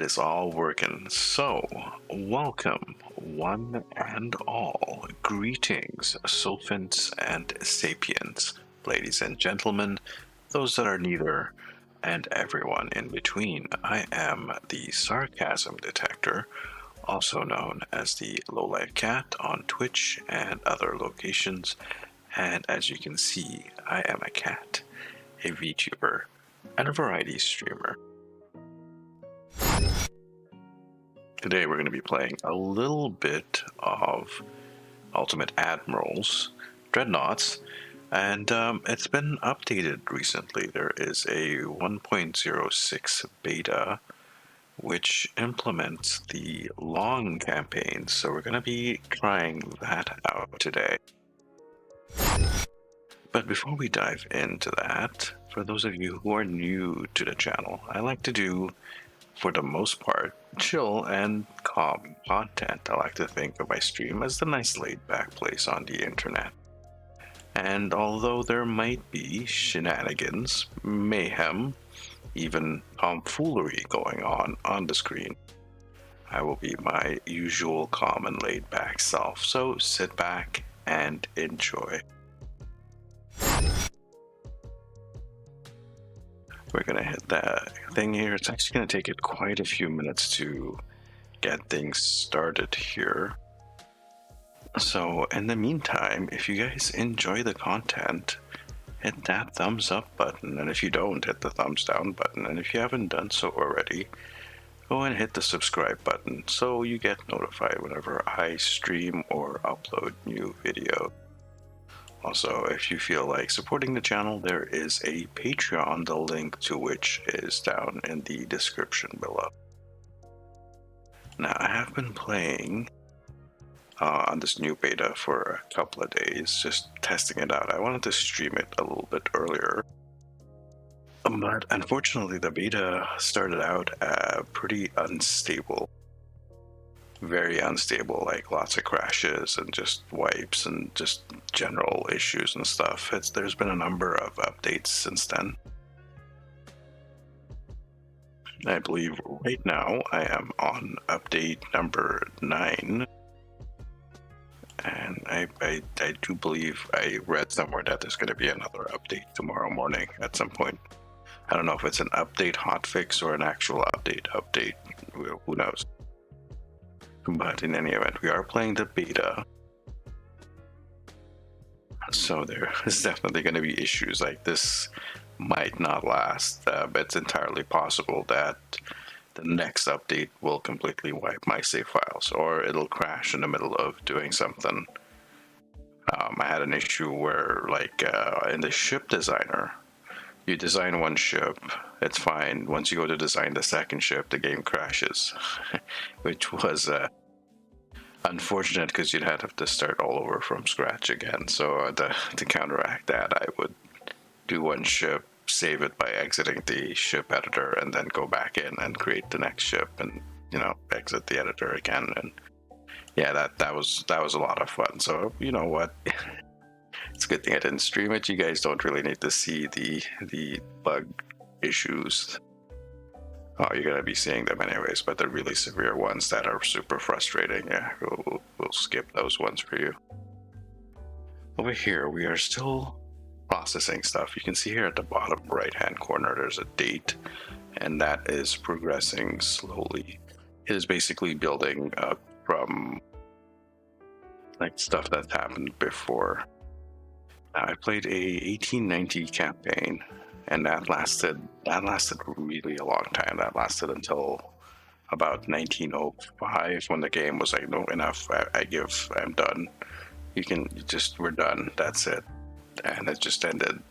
it is all working. So, welcome, one and all. Greetings, Sulfins and Sapiens, ladies and gentlemen, those that are neither, and everyone in between. I am the Sarcasm Detector, also known as the Lowlife Cat on Twitch and other locations. And as you can see, I am a cat, a VTuber, and a variety streamer. Today we're going to be playing a little bit of Ultimate Admirals, Dreadnoughts, and it's been updated recently. There is a 1.06 beta which implements the long campaigns, so we're going to be trying that out today. But before we dive into that, for those of you who are new to the channel, I like to do, for the most part, chill and calm content. I like to think of my stream as the nice laid-back place on the internet. And although there might be shenanigans, mayhem, even tomfoolery going on the screen, I will be my usual calm and laid-back self. So sit back and enjoy. We're going to hit that thing here. It's actually going to take it quite a few minutes to get things started here. So in the meantime, if you guys enjoy the content, hit that thumbs up button. And if you don't, hit the thumbs down button. And if you haven't done so already, go and hit the subscribe button so you get notified whenever I stream or upload new videos. Also, if you feel like supporting the channel, there is a Patreon, the link to which is down in the description below. Now, I have been playing on this new beta for a couple of days, just testing it out. I wanted to stream it a little bit earlier, but unfortunately the beta started out pretty unstable. Very unstable, like lots of crashes and just wipes and just general issues and stuff. There's been a number of updates since then. I believe right now I am on update number 9. And I do believe I read somewhere that there's going to be another update tomorrow morning at some point. I don't know if it's an update hotfix or an actual update. Who knows? But in any event, we are playing the beta. So there is definitely going to be issues like this. Might not last, but it's entirely possible that the next update will completely wipe my save files, or it'll crash in the middle of doing something. I had an issue where, like, in the ship designer, you design one ship, it's fine. Once you go to design the second ship, the game crashes, which was unfortunate because you'd have to start all over from scratch again. So to counteract that, I would do one ship, save it by exiting the ship editor, and then go back in and create the next ship, and exit the editor again. And yeah, that was a lot of fun. So you know what? It's a good thing I didn't stream it. You guys don't really need to see the bug issues. Oh, you're gonna be seeing them anyways, but the really severe ones that are super frustrating, yeah, we'll skip those ones for you. Over here, we are still processing stuff. You can see here at the bottom right-hand corner, there's a date, and that is progressing slowly. It is basically building up from like stuff that's happened before. Now, I played a 1890 campaign, and that lasted really a long time. That lasted until about 1905, when the game was like, no, enough, I'm done. We're done, that's it. And it just ended.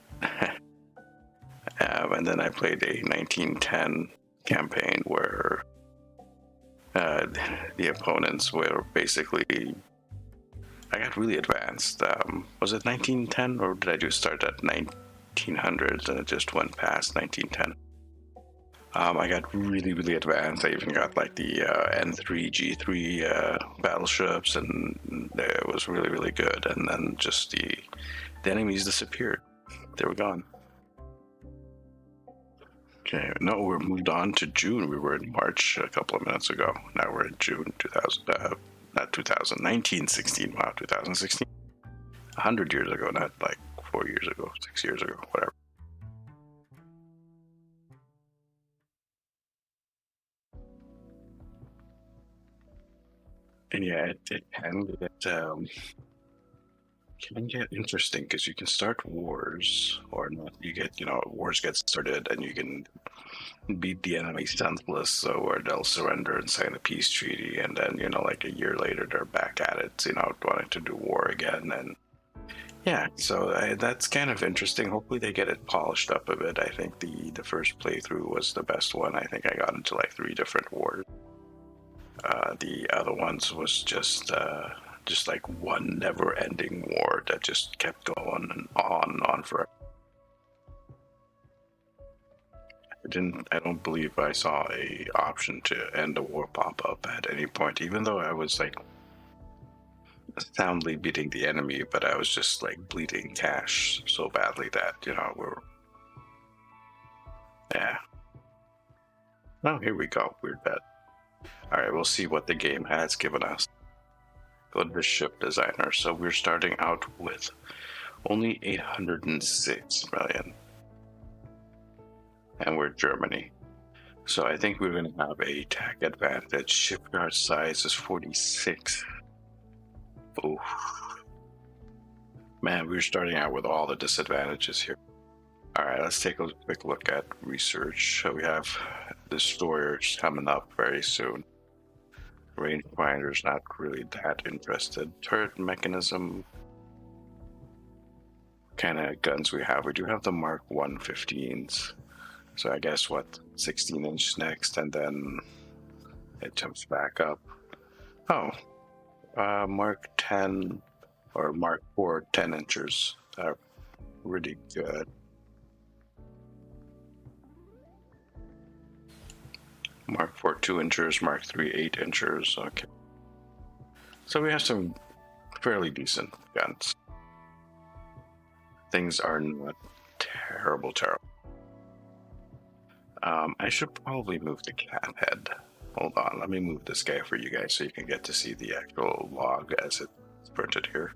And then I played a 1910 campaign where the opponents were basically, I got really advanced. Was it 1910, or did I just start at 1900s and it just went past 1910? I got really, really advanced. I even got like the N3, G3 battleships, and it was really, really good. And then just the enemies disappeared. They were gone. Okay, no, we're moved on to June. We were in March a couple of minutes ago. Now we're in June 2000, not 2000, 1916. Wow, 2016. 100 years ago, not like 4 years ago, 6 years ago, whatever. And yeah, can get interesting because you can start wars or not. You get, wars get started and you can beat the enemy senseless, so or they'll surrender and sign a peace treaty, and then like a year later they're back at it, wanting to do war again. And yeah, so that's kind of interesting. Hopefully they get it polished up a bit. I think the first playthrough was the best one. I think I got into like 3 different wars. The other ones was just like one never-ending war that just kept going and on forever. I don't believe I saw a option to end the war pop up at any point, even though I was like soundly beating the enemy, but I was just like bleeding cash so badly that yeah. Oh, here we go. Weird bet. All right, we'll see what the game has given us. Go to the ship designer. So we're starting out with only 806 million. And we're Germany. So I think we're going to have a tack advantage. Shipyard size is 46. Oof. Man, we're starting out with all the disadvantages here. All right, let's take a quick look at research. So we have destroyers coming up very soon. Rangefinder's not really that interested. Turret mechanism. Kind of guns we have. We do have the Mark 115s. So I guess 16-inch next, and then it jumps back up. Oh, Mark 10 or Mark 4 10-inchers are really good. Mark 4 2-inchers, Mark 3 8-inchers. Okay. So we have some fairly decent guns. Things are not terrible. I should probably move the cat head. Hold on, let me move this guy for you guys so you can get to see the actual log as it's printed here.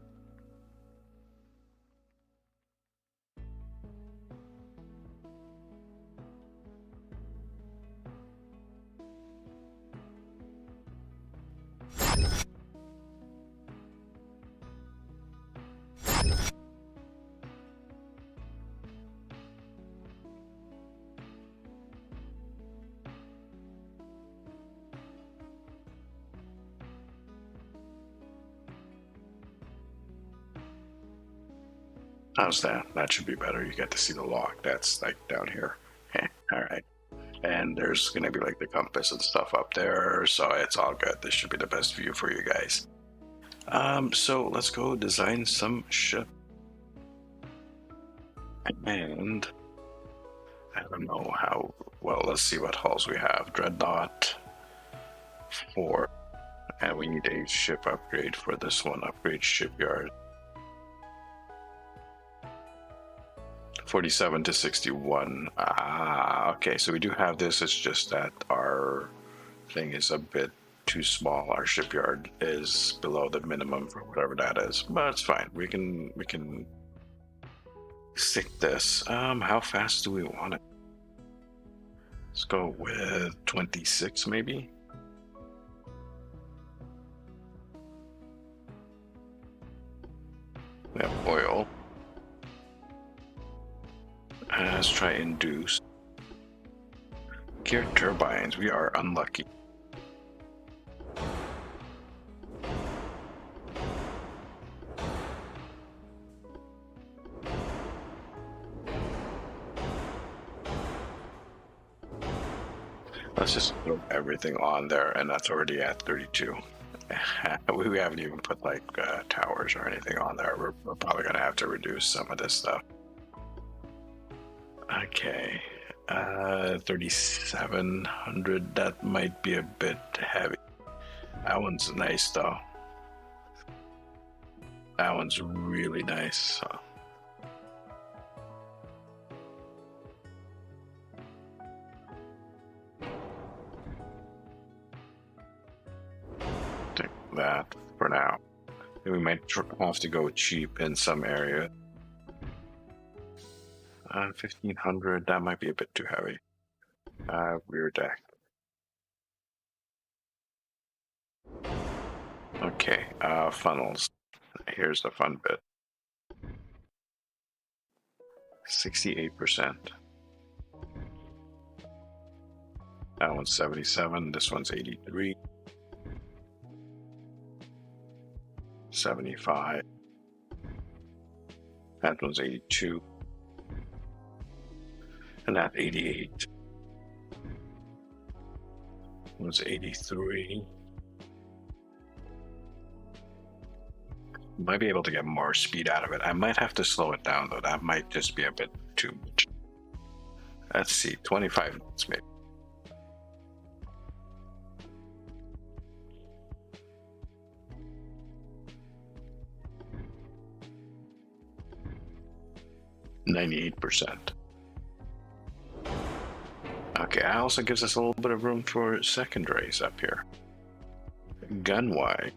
How's that? That should be better. You get to see the log. That's like down here. Okay. All right. And there's going to be like the compass and stuff up there. So it's all good. This should be the best view for you guys. So let's go design some ship. And I don't know how well. Let's see what hulls we have. Dreadnought 4. And we need a ship upgrade for this one. Upgrade shipyard. 47 to 61. Okay, so we do have this. It's just that our thing is a bit too small. Our shipyard is below the minimum for whatever that is, but it's fine. We can stick this. How fast do we want it? Let's go with 26 maybe. We have oil. Let's try induce. Gear turbines. We are unlucky. Let's just throw everything on there, and that's already at 32. We haven't even put like towers or anything on there. We're probably gonna have to reduce some of this stuff. Okay, 3,700. That might be a bit heavy. That one's nice though. That one's really nice. that for now. We might have to go cheap in some area. 1500, that might be a bit too heavy. Rear deck. Okay, funnels. Here's the fun bit. 68%. That one's 77, this one's 83. 75. That one's 82. And that 88 was 83. Might be able to get more speed out of it. I might have to slow it down though. That might just be a bit too much. Let's see, 25 knots maybe. %. Okay, that also gives us a little bit of room for secondaries up here. Gun-wise,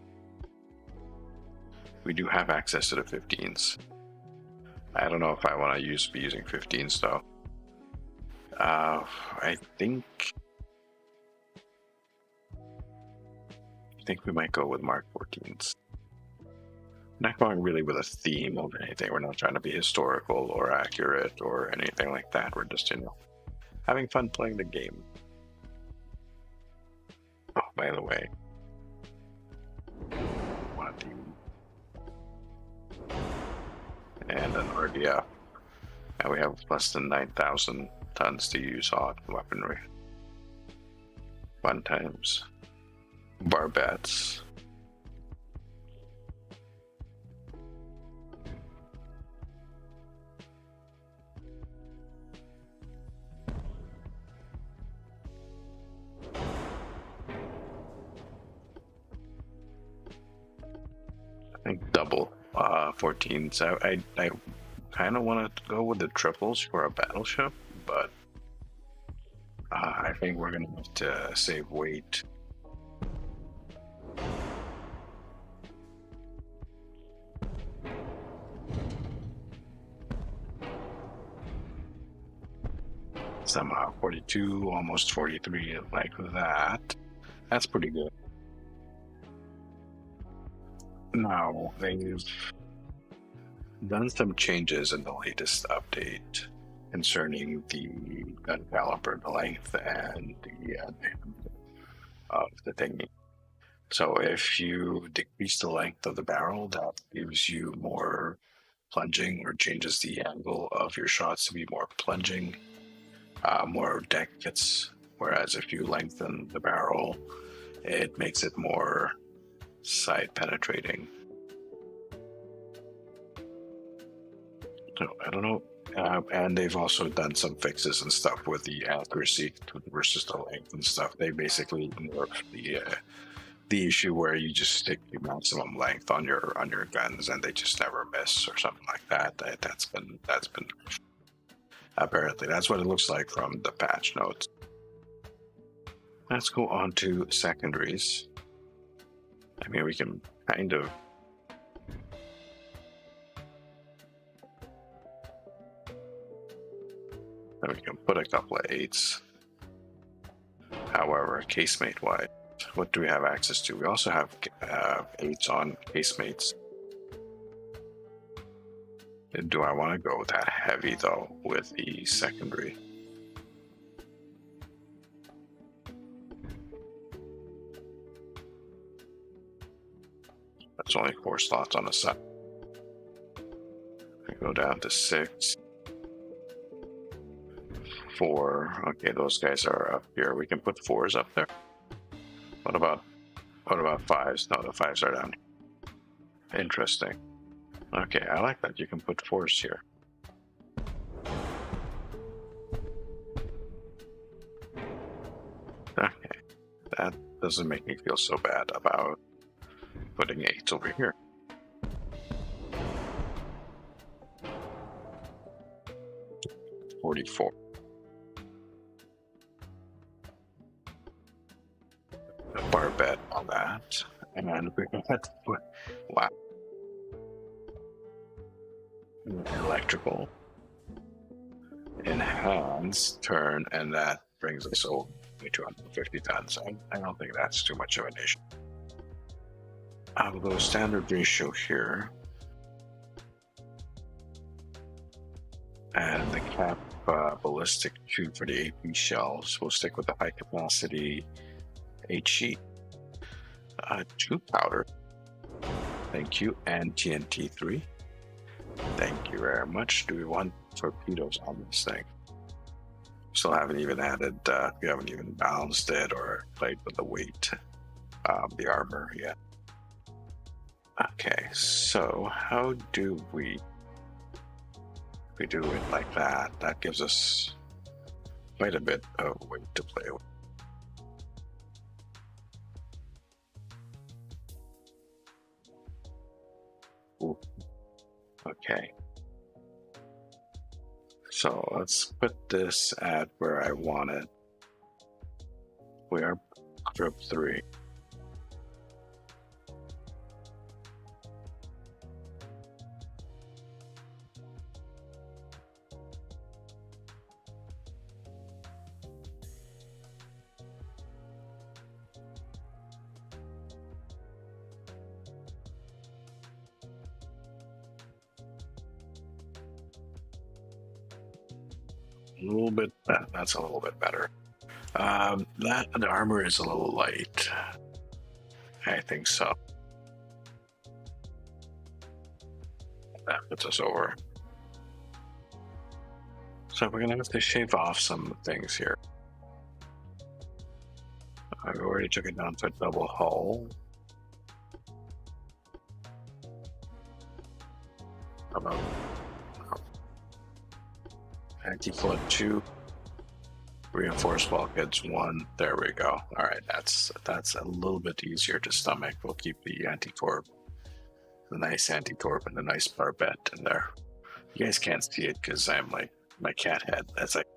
we do have access to the 15s. I don't know if I want to be using 15s though. I think we might go with Mark 14s. Not going really with a theme of anything. We're not trying to be historical or accurate or anything like that. We're just, having fun playing the game. Oh, by the way, and an RDF. And we have less than 9,000 tons to use on weaponry. Fun times. Barbettes. I think double 14s. I kind of want to go with the triples for a battleship, but I think we're gonna have to save weight. Somehow 42, almost 43, like that. That's pretty good. Now, they've done some changes in the latest update concerning the gun caliber, the length, and the of the thingy. So if you decrease the length of the barrel, that gives you more plunging or changes the angle of your shots to be more plunging, more deck hits. Whereas if you lengthen the barrel, it makes it more side penetrating. So I don't know. And they've also done some fixes and stuff with the accuracy versus the length and stuff. They basically nerfed the issue where you just stick the maximum length on your guns and they just never miss or something like that. That's been apparently that's what it looks like from the patch notes. Let's go on to secondaries. I mean, we can kind of and we can put a couple of 8s. However, casemate wise, what do we have access to? We also have 8s on casemates. Do I want to go that heavy though with the secondary? That's only 4 slots on the side. I go down to 6. 4. Okay, those guys are up here. We can put 4s up there. What about 5s? No, the 5s are down here. Interesting. Okay, I like that. You can put 4s here. Okay, that doesn't make me feel so bad about putting 8s over here. $44. A barbette on that. And we got, wow, electrical, enhance, turn, and that brings us over 250 tons. I don't think that's too much of an issue. I'll go standard ratio here. And the cap ballistic tube for the AP shells. We'll stick with the high capacity 8 sheet. 2 powder. Thank you. And TNT 3. Thank you very much. Do we want torpedoes on this thing? Still haven't even added, we haven't even balanced it or played with the weight of the armor yet. Okay, so how do we do it like that? That gives us quite a bit of weight to play with. Ooh. Okay. So let's put this at where I want it. We are group 3. A little bit, that's a little bit better. That the armor is a little light. I think so. That puts us over. So we're gonna have to shave off some things here. I already took it down to a double hull. About anti-flood 2. Reinforced bulkheads 1. There we go. All right, that's a little bit easier to stomach. We'll keep the anti-torp, the nice anti-torp, and the nice barbette in there. You guys can't see it because I'm like my cat head. That's like,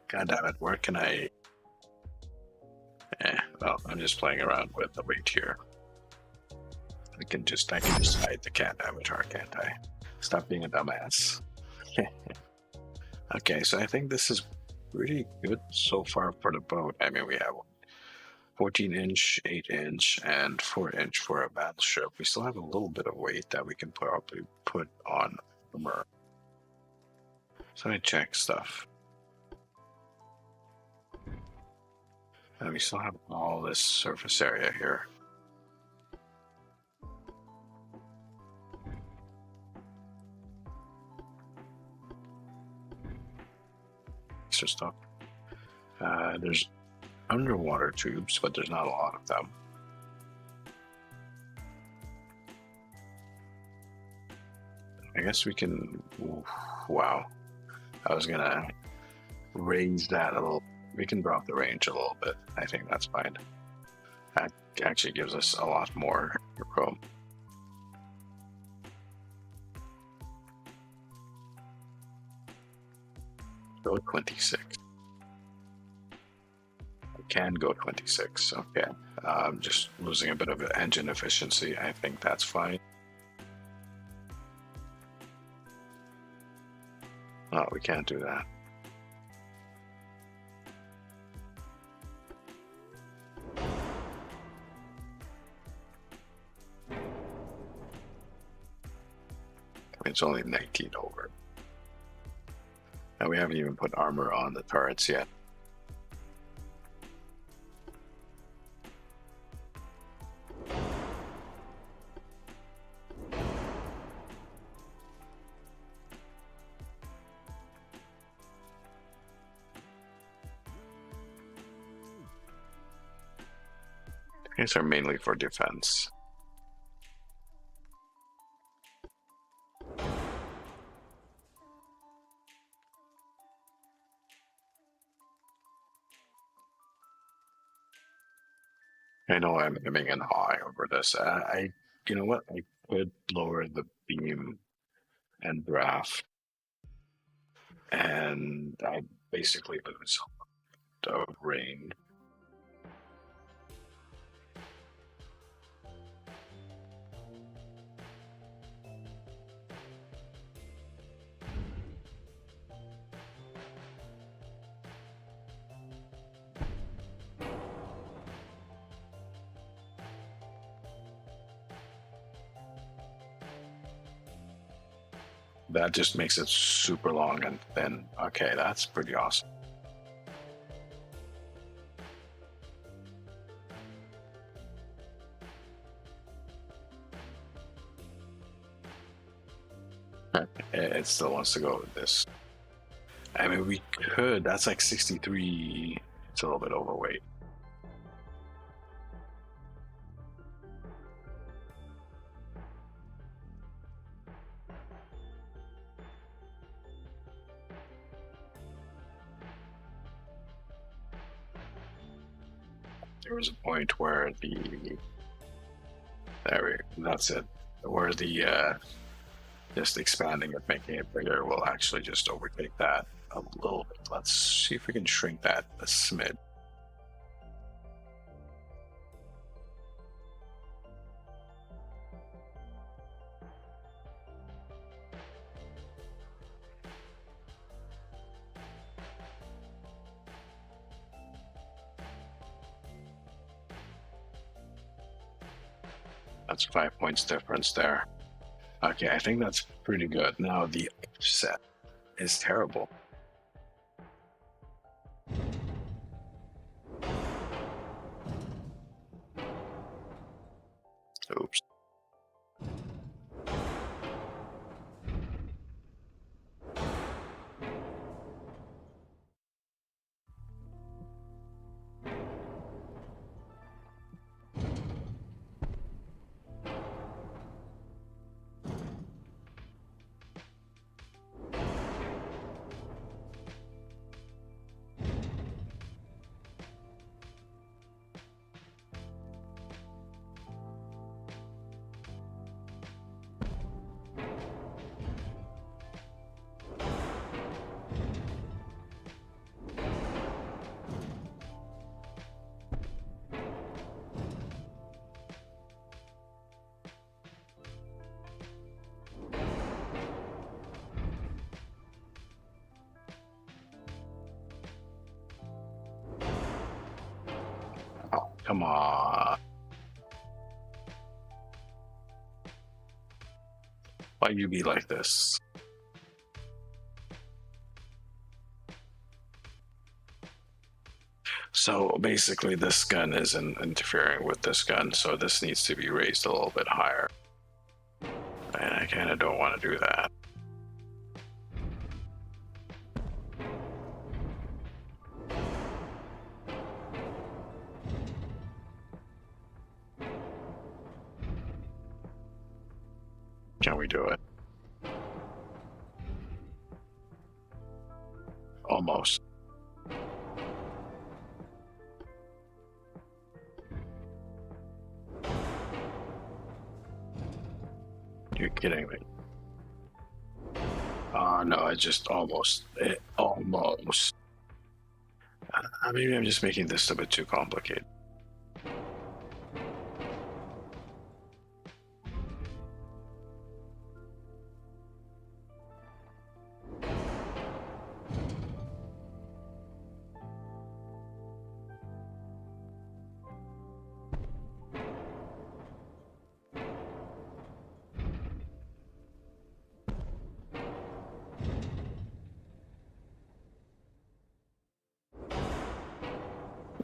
god damn it, where can I? Well, I'm just playing around with the weight here. I can just hide the cat avatar, can't I? Stop being a dumbass. Okay, so I think this is pretty good so far for the boat. I mean, we have 14-inch, 8-inch, and 4-inch for a battleship. We still have a little bit of weight that we can probably put on armor. So I check stuff. And we still have all this surface area here. Extra stuff. There's underwater tubes, but there's not a lot of them. I guess we can. Wow. I was gonna raise that a little. We can drop the range a little bit. I think that's fine. That actually gives us a lot more chrome. Go 26. I can go 26. Okay. I'm just losing a bit of engine efficiency. I think that's fine. Oh, we can't do that. It's only 19 over. And we haven't even put armor on the turrets yet. These are mainly for defense. I know I'm aiming and high over this. You know what? I could lower the beam and draft, and I basically lose the range. That just makes it super long and thin. Okay, that's pretty awesome. It still wants to go with this. I mean, we could. That's like 63. It's a little bit overweight. There was a point where that's it. Where the just expanding it, making it bigger, will actually just overtake that a little bit. Let's see if we can shrink that a smidge. That's 5 points difference there. Okay, I think that's pretty good. Now the offset is terrible. Oops. Oh, come on. Why you be like this? So basically this gun isn't interfering with this gun, so this needs to be raised a little bit higher. And I kind of don't want to do that. Can we do it? Almost. You're kidding me. Oh no, I just almost. Almost. Maybe I'm just making this a bit too complicated.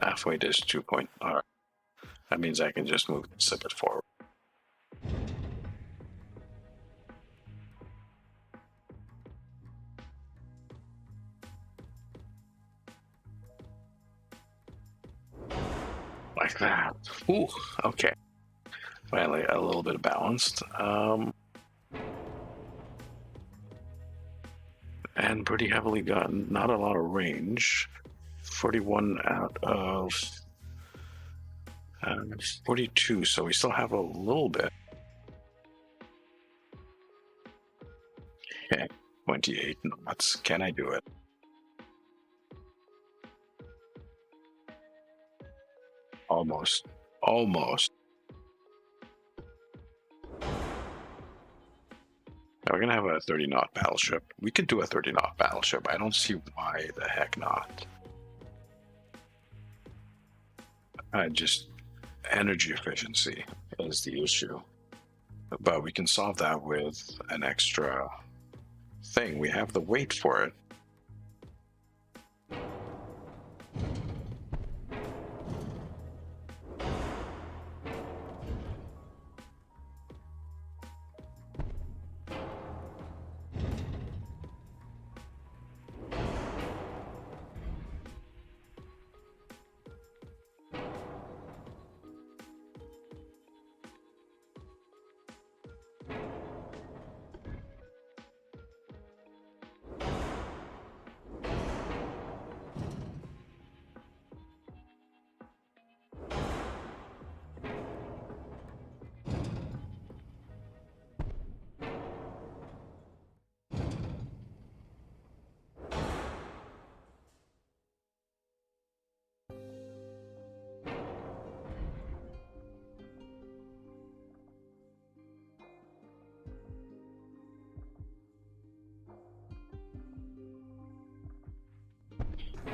Halfway is 2 point. All right. That means I can just move this a bit forward. Like that. Ooh, okay. Finally, a little bit balanced. And pretty heavily gun. Not a lot of range. 41 out of 42, so we still have a little bit. Okay, 28 knots. Can I do it? Almost. Almost. Now we're gonna have a 30 knot battleship. We could do a 30 knot battleship. I don't see why the heck not. Just energy efficiency is the issue. But we can solve that with an extra thing. We have the weight for it.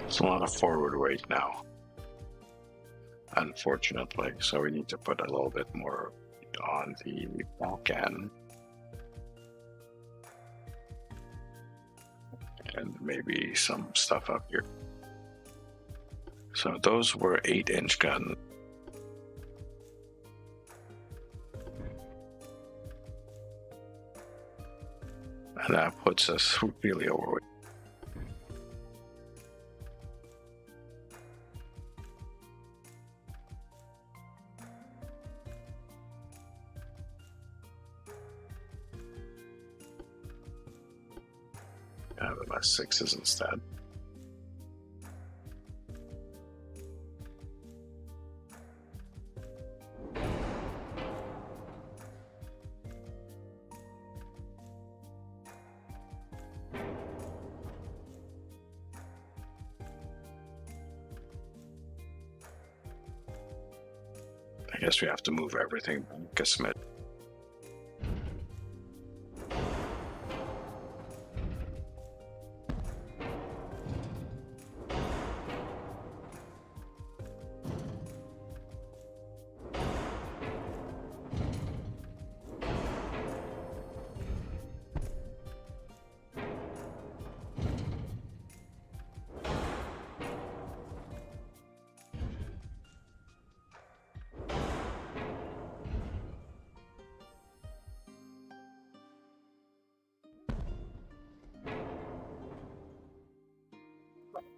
It's a lot of forward weight now, unfortunately. So we need to put a little bit more on the back end. And maybe some stuff up here. So those were 8-inch guns. And that puts us really overweight. Have about 6s instead. I guess we have to move everything back a smidge.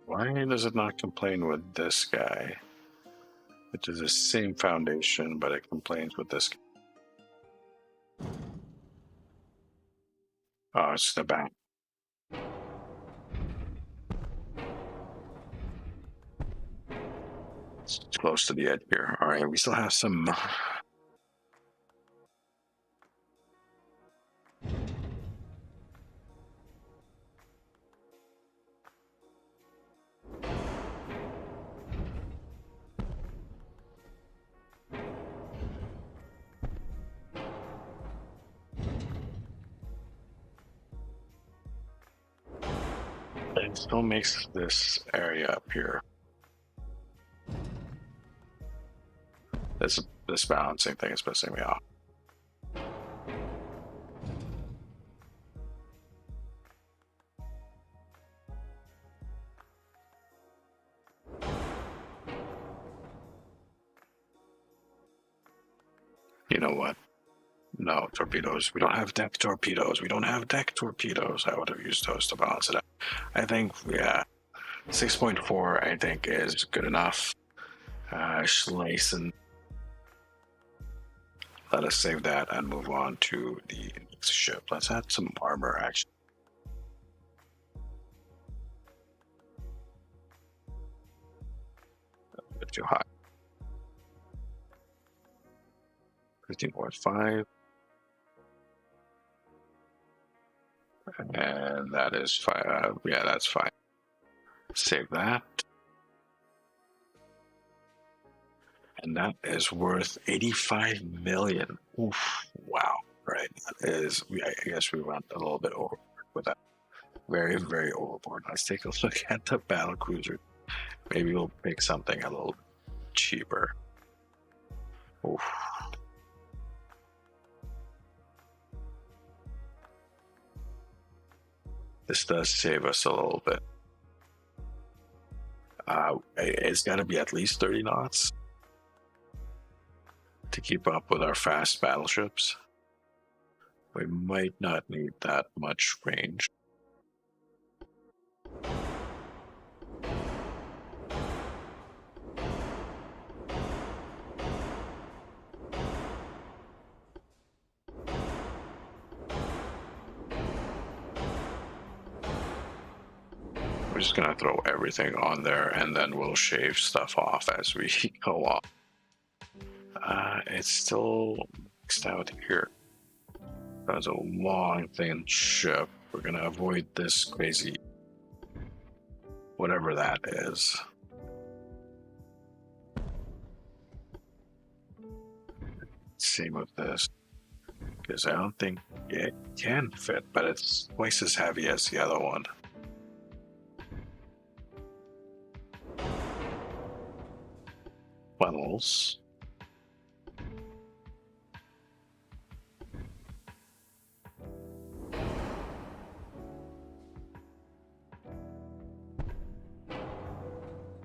Why does it not complain with this guy? Which is the same foundation, but it complains with this guy. Oh, it's the back. It's close to the edge here. All right, we still have some. It still makes this area up here. This balancing thing is pissing me off. You know what? No, torpedoes. We don't have deck torpedoes. We don't have deck torpedoes. I would have used those to balance it out. I think, yeah, 6.4, I think, is good enough. Schleissen. Let us save that and move on to the next ship. Let's add some armor, actually. A bit too high. 15.5. And that is 5. Yeah, that's fine. Save that. And that is worth 85 million. Oof, wow. Right. That is, I guess we went a little bit overboard with that. Very, very overboard. Let's take a look at the battle cruiser. Maybe we'll pick something a little cheaper. Oof. This does save us a little bit. It's got to be at least 30 knots to keep up with our fast battleships. We might not need that much range. We're just gonna throw everything on there and then we'll shave stuff off as we go on. It's still mixed out here. That's a long thin ship. We're gonna avoid this crazy whatever that is. Same with this, because I don't think it can fit, but it's twice as heavy as the other one. Funnels.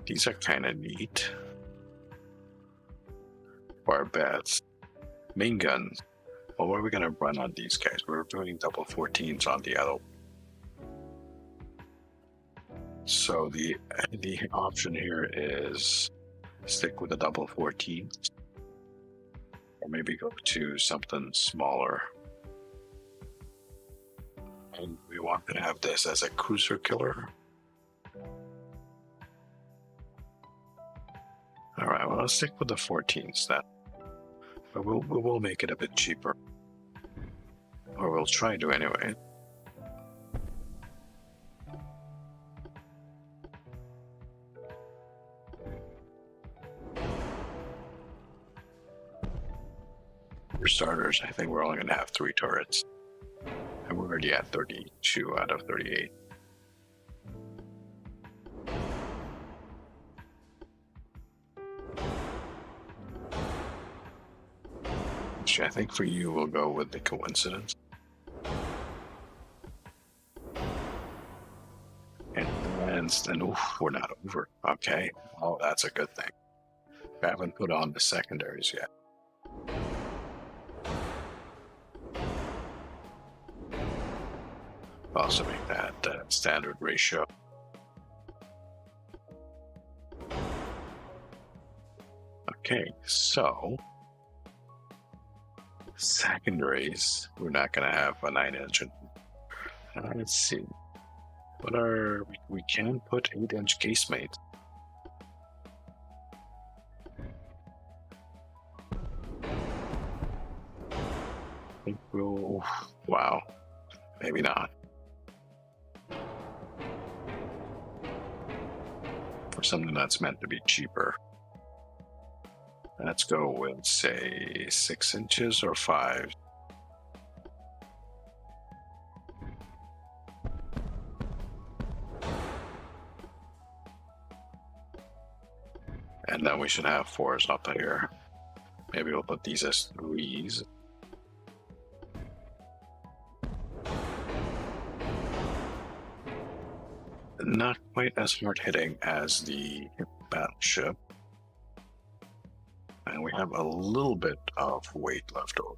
These are kind of neat. Barbettes. Main guns. Well, what are we going to run on these guys? We're doing double 14s on the other. So the option here is stick with the double 14s. Or maybe go to something smaller. And we want to have this as a cruiser killer. Alright, well, let's stick with the 14s then. But we'll make it a bit cheaper. Or we'll try to anyway. For starters, I think we're only going to have 3 turrets. And we're already at 32 out of 38. I think for you, we'll go with the coincidence. And then, oof, we're not over. Okay. Oh, that's a good thing. We haven't put on the secondaries yet. Also make that standard ratio. Okay, so secondaries, we're not going to have a 9-inch. Let's see. What are we can put 8-inch casemates. I think we'll. Wow, maybe not. For something that's meant to be cheaper. Let's go with, say, 6 inches or 5. And then we should have 4s up here. Maybe we'll put these as 3s. Not quite as hard hitting as the battleship. And we have a little bit of weight left over.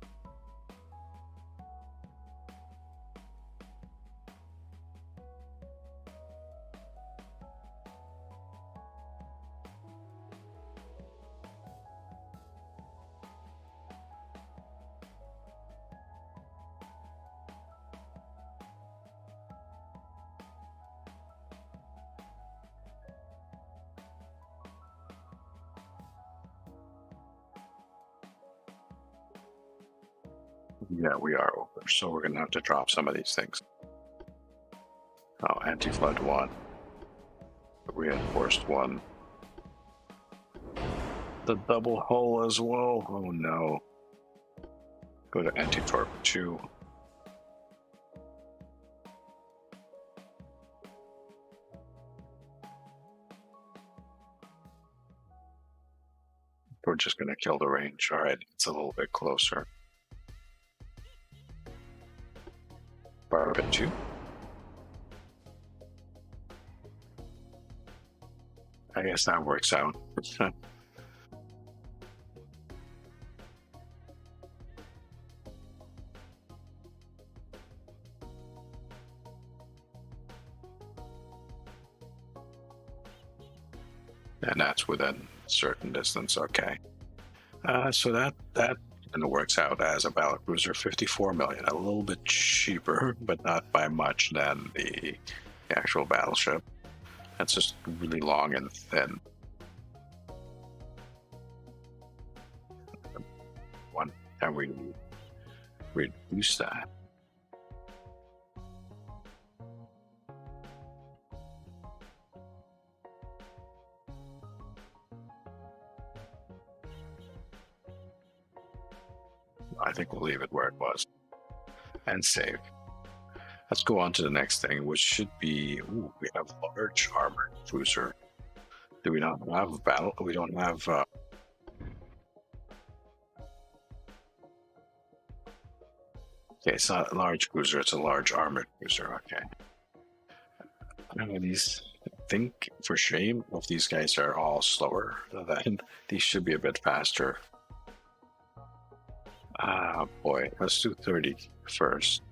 Yeah, we are over, so we're going to have to drop some of these things. Oh, anti-flood 1. Reinforced 1. The double hull as well. Oh no. Go to anti-torp 2. We're just going to kill the range. All right, it's a little bit closer. Barbet 2. I guess that works out. And that's within certain distance. Okay. So that kind of works out as a battle cruiser, 54 million, a little bit cheaper, but not by much than the actual battleship. That's just really long and thin. One time we reduce that. I think we'll leave it where it was and save. Let's go on to the next thing, which should be, ooh, we have large armored cruiser. Do we not have battle? We don't have. Okay, it's not a large cruiser; it's a large armored cruiser. Okay. I don't know these. I think for shame, if these guys are all slower, then these should be a bit faster. Ah, boy, let's do 30 first.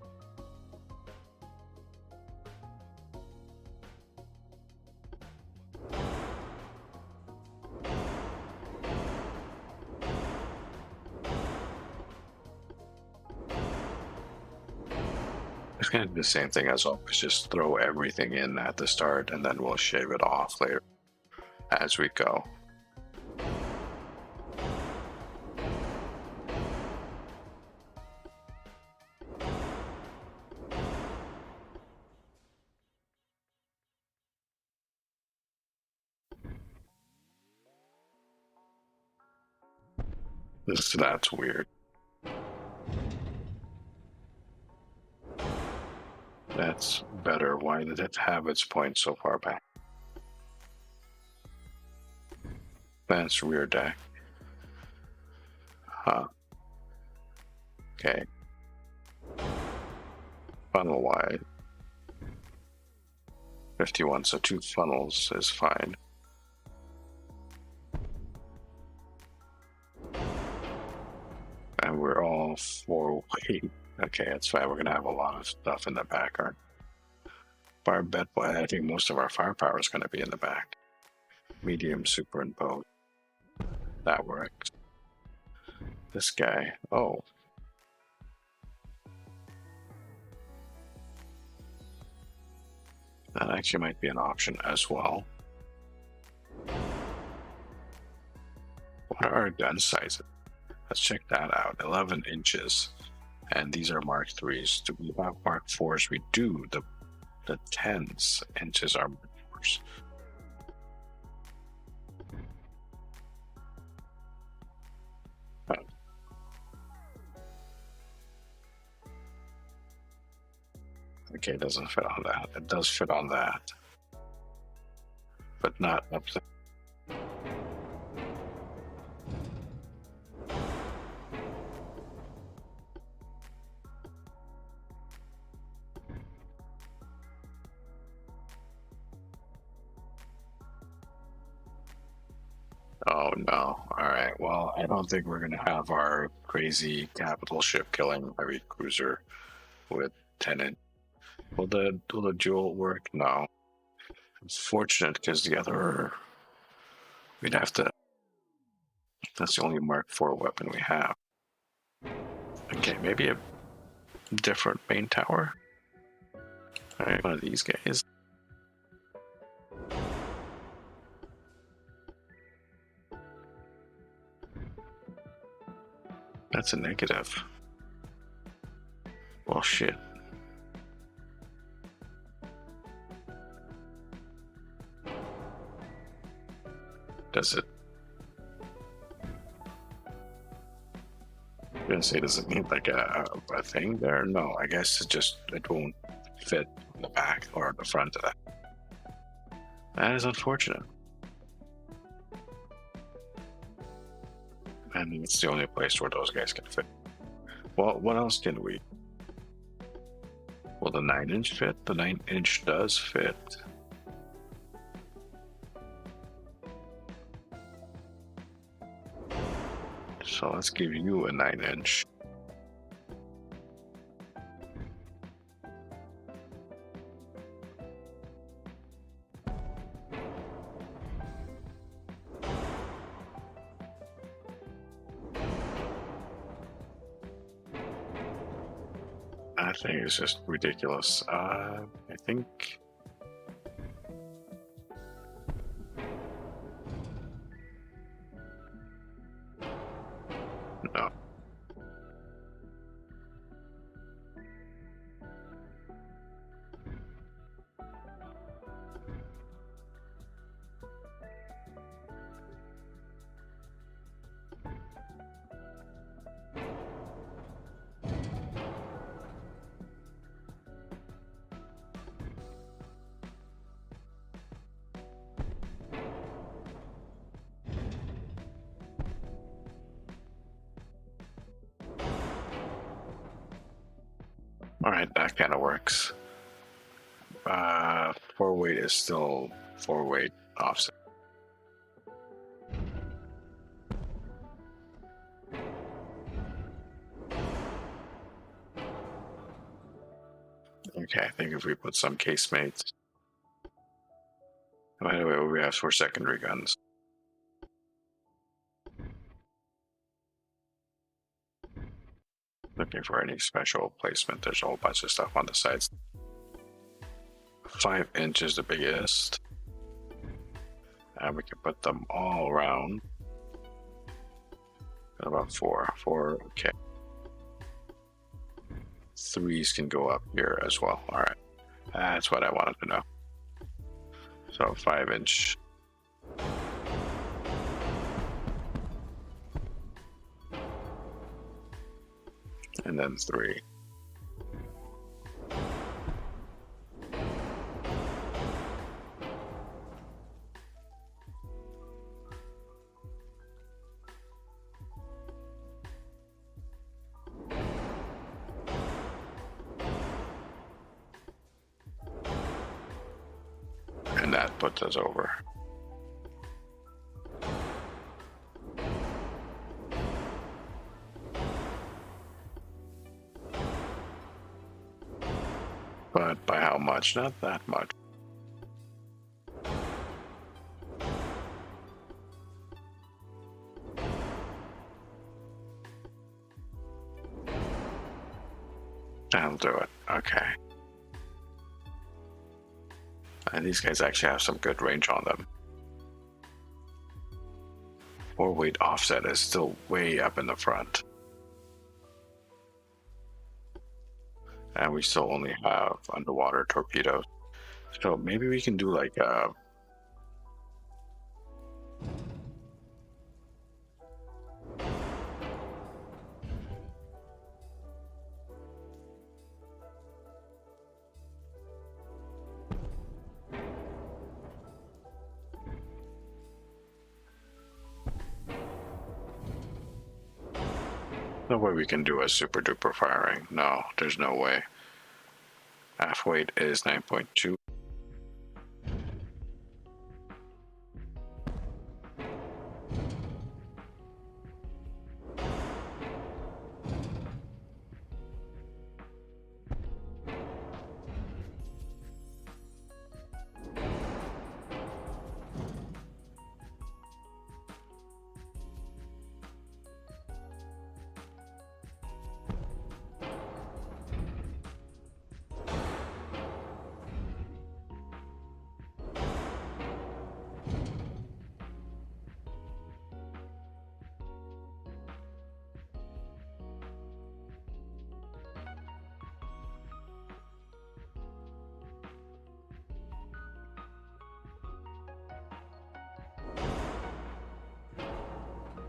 It's going to be the same thing as always. Just throw everything in at the start, and then we'll shave it off later as we go. That's weird. That's better. Why did it have its point so far back? That's rear deck. Huh. Okay. Funnel wide. 51, so 2 funnels is fine. And we're all 4 weight. Okay, that's fine. We're gonna have a lot of stuff in the back, aren't fire bed? I think most of our firepower is gonna be in the back. Medium superimposed. That works. This guy. Oh. That actually might be an option as well. What are our gun sizes? Let's check that out. 11 inches. And these are Mark 3s. Do we have Mark 4s? We do. The 10s inches are Mark 4s. Okay, it doesn't fit on that. It does fit on that. But not up to. Oh no. Alright, well, I don't think we're gonna have our crazy capital ship killing heavy cruiser with 10 inch. Will the dual work? No. It's fortunate because the other we'd have to. That's the only Mark IV weapon we have. Okay, maybe a different main tower. Alright, one of these guys. That's a negative. Well, shit. Does it? I'm gonna say, does it mean like a thing there? No, I guess it won't fit in the back or the front of that. That is unfortunate. And it's the only place where those guys can fit. Well, what else can we? Will the 9-inch fit? The 9-inch does fit. So let's give you a 9-inch. I think it's just ridiculous. I think. No. All right, that kind of works. 4-weight is still 4-weight offset. Okay, I think if we put some casemates. By the way, what we have for secondary guns. Looking for any special placement. There's a whole bunch of stuff on the sides. 5 inches the biggest. And we can put them all around. About 4. 4, okay. 3s can go up here as well. All right. That's what I wanted to know. So 5-inch. And then 3. And that puts us over. But by how much? Not that much. That'll do it. Okay. And these guys actually have some good range on them. 4-weight offset is still way up in the front. And we still only have underwater torpedoes. So maybe we can do like a... No way we can do a super duper firing. No, there's no way. Half weight is 9.2.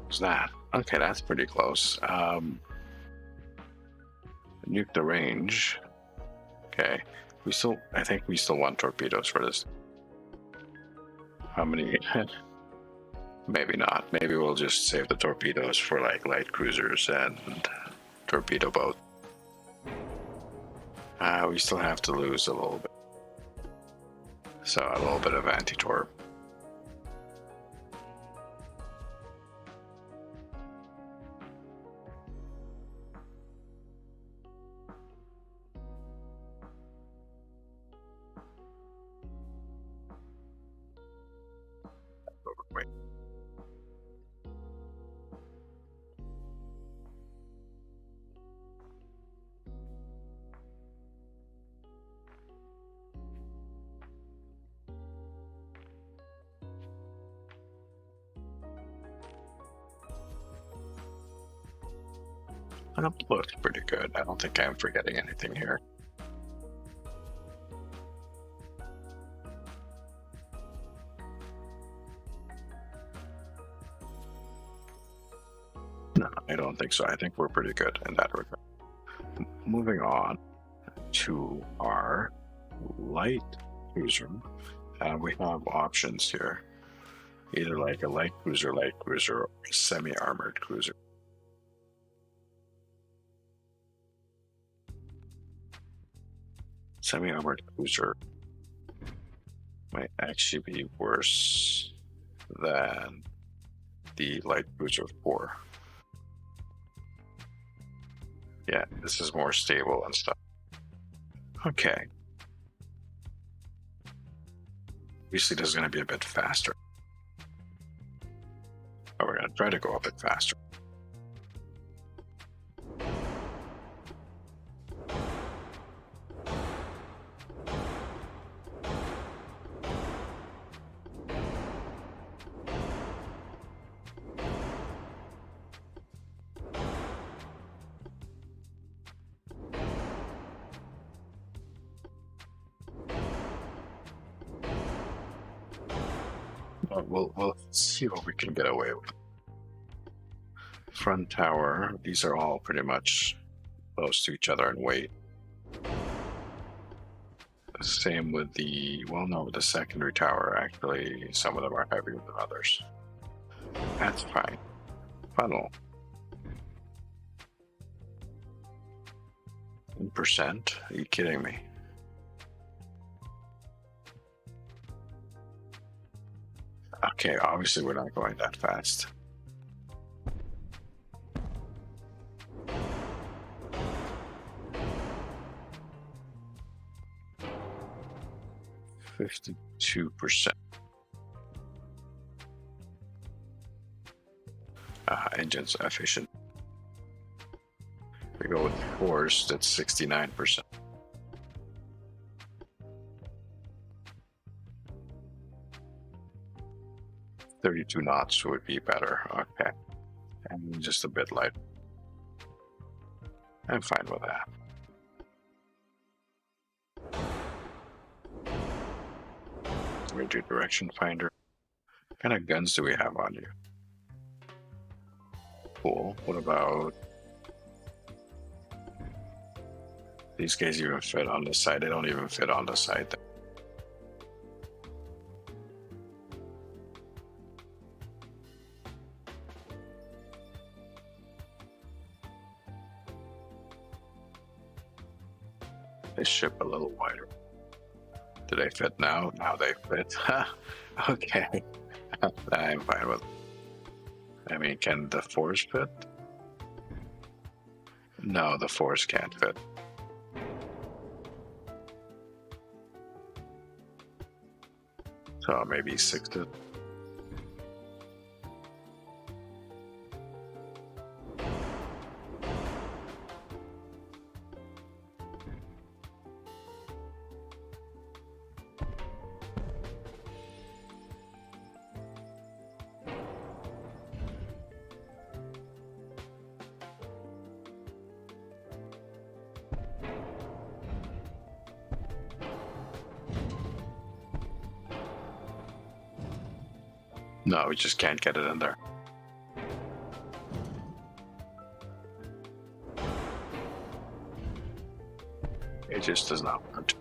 What's that? Okay, that's pretty close. Nuke the range. Okay, I think we still want torpedoes for this. How many? Maybe not. Maybe we'll just save the torpedoes for like light cruisers and torpedo boat. We still have to lose a little bit. So a little bit of anti-torp. That looks pretty good. I don't think I'm forgetting anything here. No, I don't think so. I think we're pretty good in that regard. Moving on to our light cruiser, we have options here. Either like a light cruiser, or a semi-armored cruiser. Semi-armored cruiser might actually be worse than the light cruiser 4. Yeah, this is more stable and stuff. Okay. Obviously, this is going to be a bit faster. But we're going to try to go a bit faster. We'll see what we can get away with. Front tower, these are all pretty much close to each other in weight. Same with the, well, no, the secondary tower, actually, some of them are heavier than others. That's fine. Funnel. 1%? Are you kidding me? Okay, obviously we're not going that fast. %. Engines efficient. We go with force, that's 69%. .32 knots would be better. Okay, and just a bit light. I'm fine with that. We do direction finder. What kind of guns do we have on you? Cool. What about these guys? Even fit on the side? They don't even fit on the side. They ship a little wider. Do they fit now? Now they fit. Okay. I'm fine with it. I mean, can the force fit? No, the force can't fit. So maybe 60. No, we just can't get it in there. It just does not work.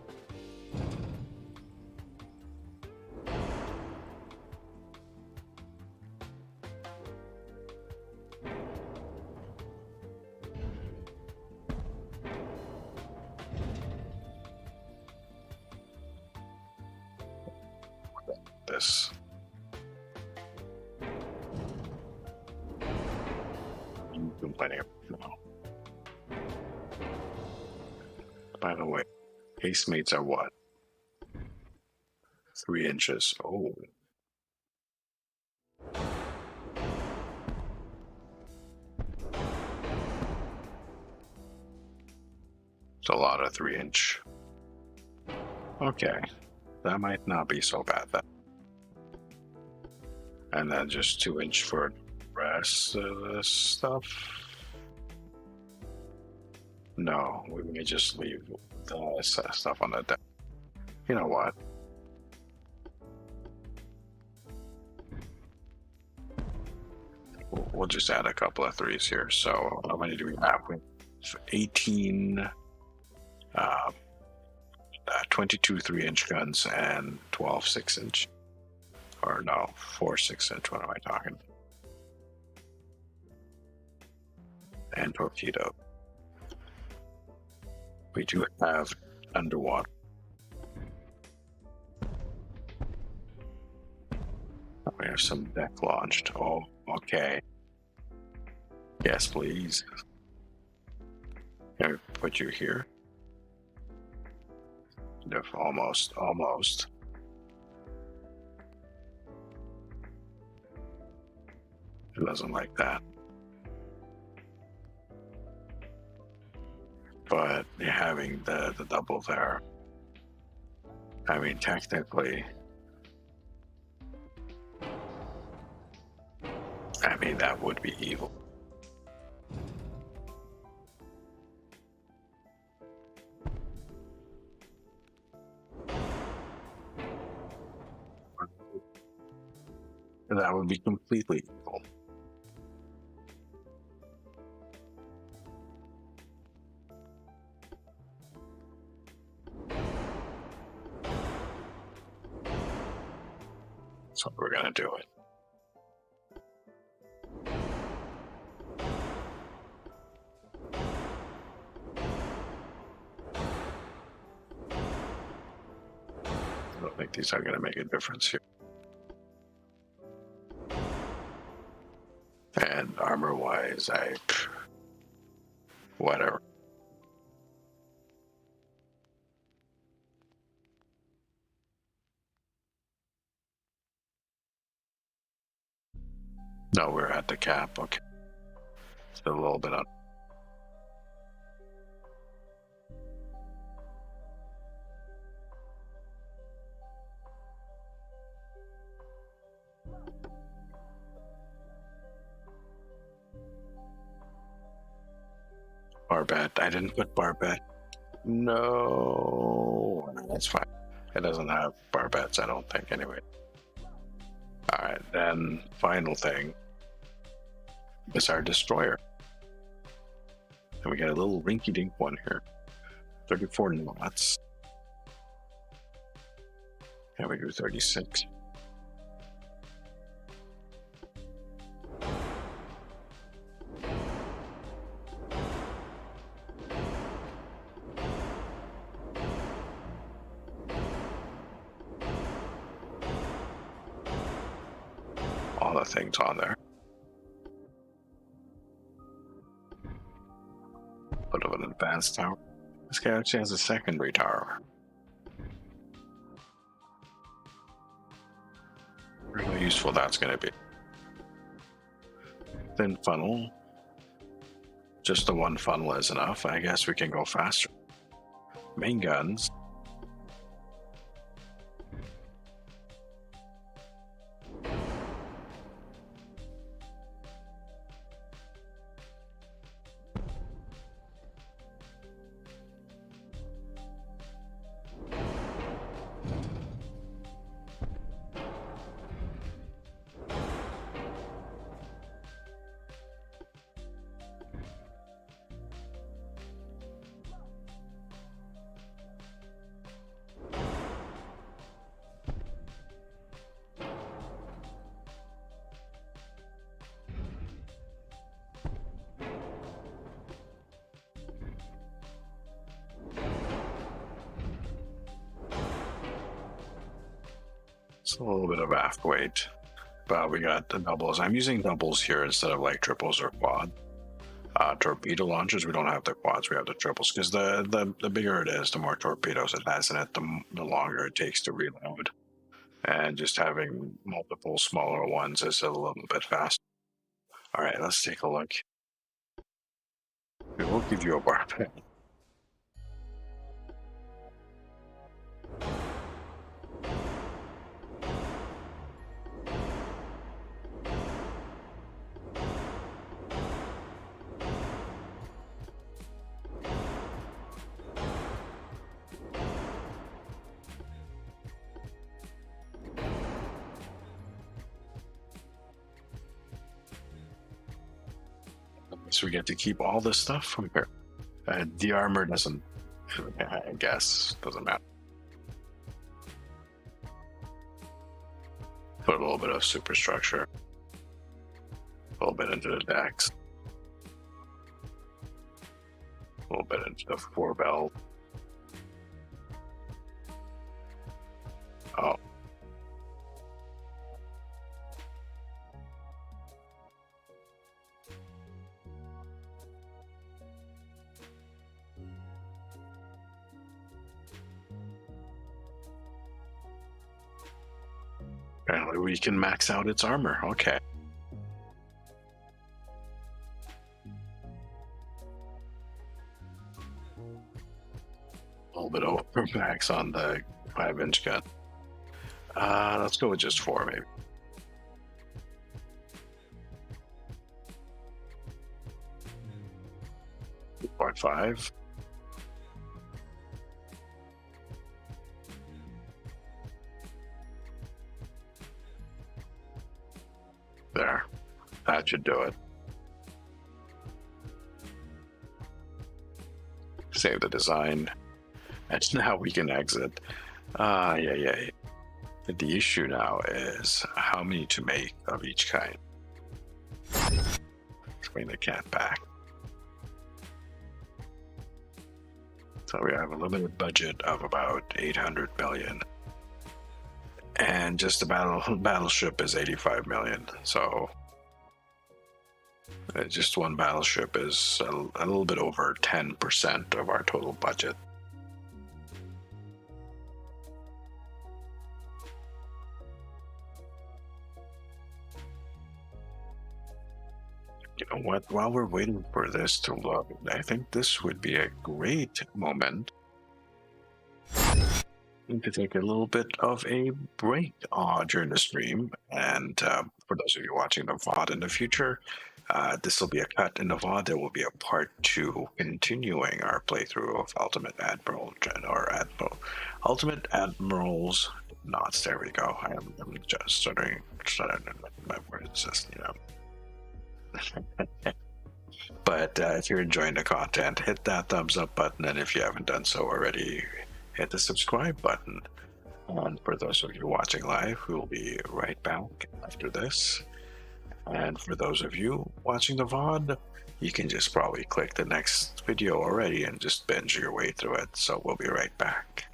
This. Complaining about now. By the way, casemates are what? 3 inches. Oh. It's a lot of 3-inch. Okay. That might not be so bad then. And then just 2-inch for the rest of the stuff. No, we may just leave the stuff on the deck. You know what? We'll just add a couple of threes here. So how many do we have? We have 18, 22 3-inch guns and 12 6-inch. Or no, 4 6-inch. What am I talking? And torpedo. We do have underwater. We have some deck launched. Oh, okay. Yes, please. Can we put you here? Almost. It doesn't like that. But having the double there, I mean, technically, I mean, that would be evil. That would be completely evil. So we're gonna do it. I don't think these are gonna make a difference here. And armor wise, whatever. No, we're at the cap. Okay. Still a little bit on. Barbette. I didn't put Barbette. No, that's fine. It doesn't have barbettes, I don't think, anyway. All right, then final thing is our destroyer. And we got a little rinky-dink one here. 34 knots. And we do 36. All the things on there. Bit of an advanced tower. This guy actually has a secondary tower. Really useful that's going to be. Thin funnel. Just the one funnel is enough. I guess we can go faster. Main guns. It's a little bit of aft weight, but we got the doubles. I'm using doubles here instead of like triples or quad. Torpedo launchers, we don't have the quads, we have the triples, because the bigger it is, the more torpedoes it has in it, the longer it takes to reload. And just having multiple smaller ones is a little bit faster. All right, let's take a look. We will give you a bar pen. So we get to keep all this stuff from here. The armor doesn't, I guess, doesn't matter. Put a little bit of superstructure, a little bit into the decks, a little bit into the forebell. Oh. Apparently we can max out its armor. Okay. A little bit over max on the 5-inch gun. Let's go with just 4, maybe. 2.5. There. That should do it. Save the design. And now we can exit. Yeah. The issue now is how many to make of each kind. Let's bring the cat back. So we have a limited budget of about 800 million. And just the battleship is 85 million. So just one battleship is a little bit over 10% of our total budget. You know what? While we're waiting for this to load, I think this would be a great moment to take a little bit of a break during the stream. And for those of you watching the VOD in the future, this will be a cut in the VOD. There will be a part 2 continuing our playthrough of Ultimate Admiral Ultimate Admiral's Knots. There we go. I'm just stuttering. My word is just, But if you're enjoying the content, hit that thumbs up button, and if you haven't done so already, hit the subscribe button. And for those of you watching live, we will be right back after this. And for those of you watching the VOD, you can just probably click the next video already and just binge your way through it. So we'll be right back.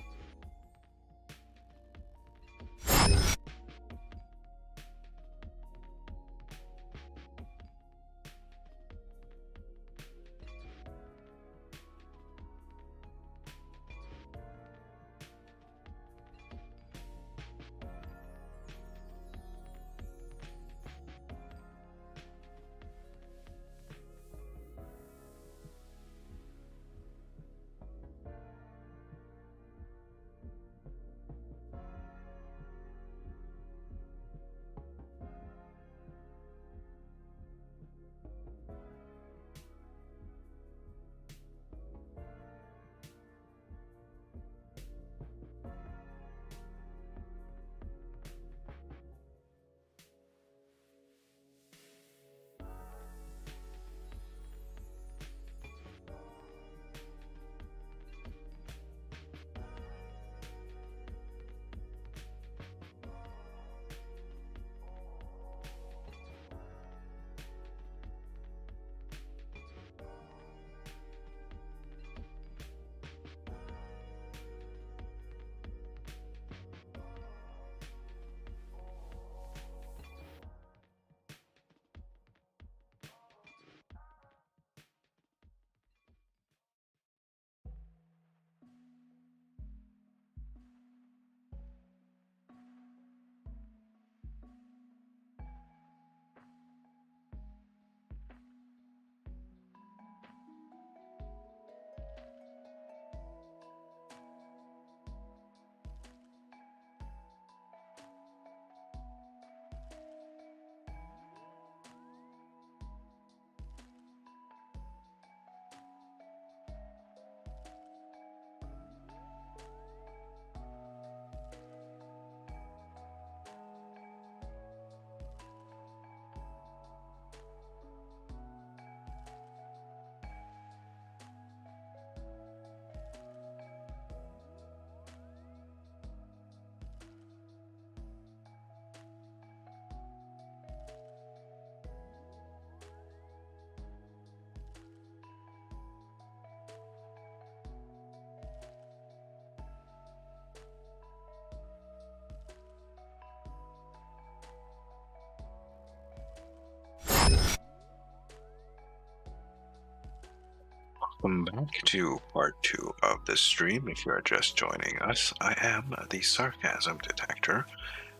Welcome back to part 2 of this stream. If you are just joining us, I am the Sarcasm Detector,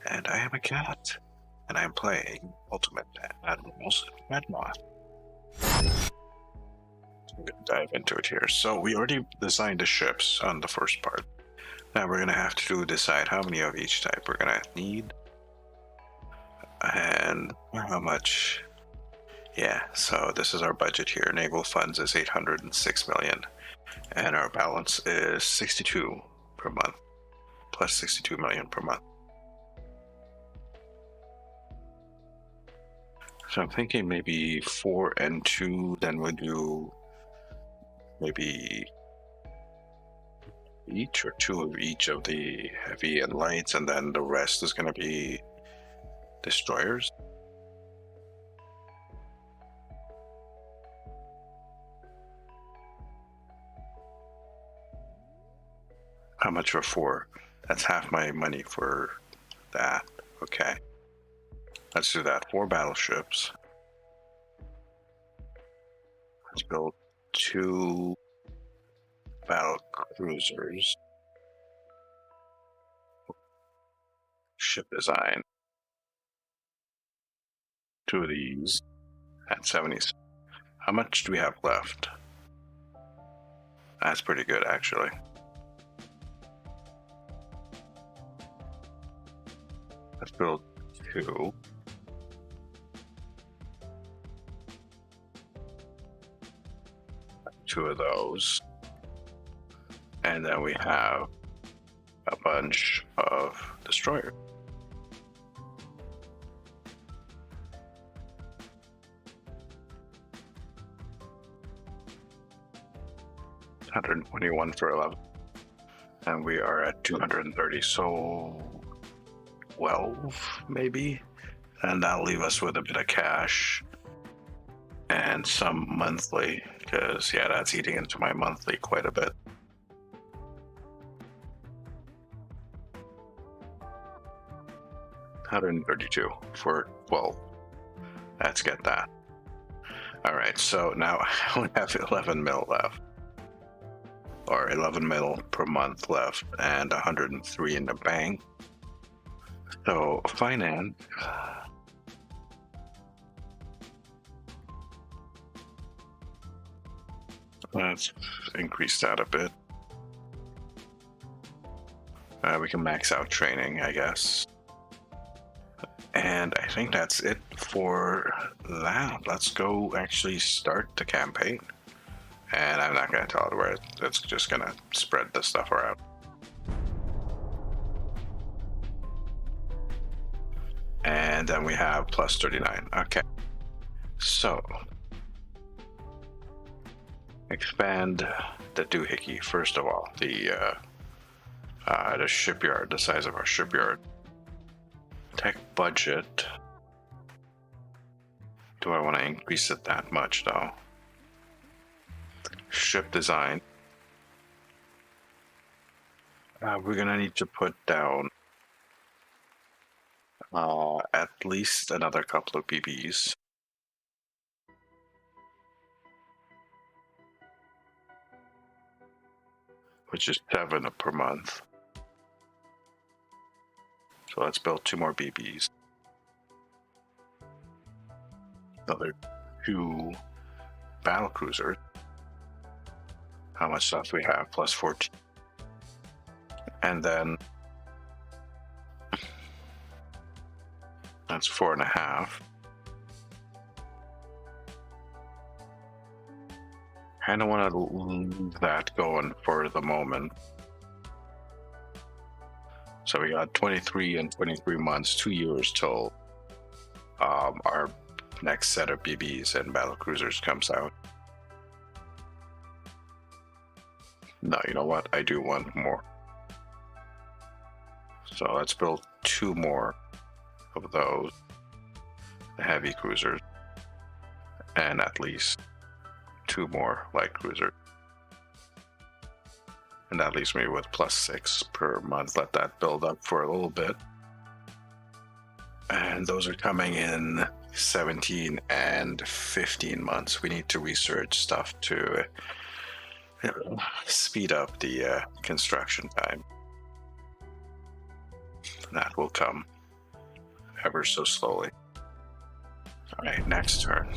and I am a cat, and I am playing Ultimate Admiral's Dreadnoughts. We're going to dive into it here. So we already designed the ships on the first part. Now we're going to have to decide how many of each type we're going to need, and how much. Yeah, so this is our budget here. Naval funds is 806 million, and our balance is 62 per month, plus 62 million per month. So I'm thinking maybe 4 and 2, then we'll do maybe each or 2 of each of the heavy and lights, and then the rest is going to be destroyers. How much for 4? That's half my money for that. Okay. Let's do that. 4 battleships. Let's build 2 battle cruisers. Ship design. 2 of these at 70s. How much do we have left? That's pretty good, actually. Let's build 2. Two of those. And then we have a bunch of destroyers. $121 for 11. And we are at 230, so 12 maybe, and that'll leave us with a bit of cash and some monthly, because yeah, that's eating into my monthly quite a bit. $132 for 12. Let's get that. All right, so now I have 11 mil left, or 11 mil per month left, and 103 in the bank. So finance, let's increase that a bit. We can max out training, I guess. And I think that's it for that. Let's go actually start the campaign. And I'm not going to tell it where it's just going to spread the stuff around. And then we have plus 39. Okay. So expand the doohickey first of all. The shipyard, the size of our shipyard. Tech budget. Do I want to increase it that much though? Ship design. We're gonna need to put down at least another couple of BBs. Which is 7 per month. So let's build 2 more BBs. Another 2 battle cruisers. How much stuff we have? Plus 14. And then that's 4.5. I don't want to leave that going for the moment. So we got 23 and 23 months, 2 years till our next set of BBs and battle cruisers comes out. No, you know what? I do want more. So let's build 2 more of those heavy cruisers and at least 2 more light cruisers. And that leaves me with plus 6 per month. Let that build up for a little bit. And those are coming in 17 and 15 months. We need to research stuff to speed up the construction time. That will come ever so slowly. All right, next turn.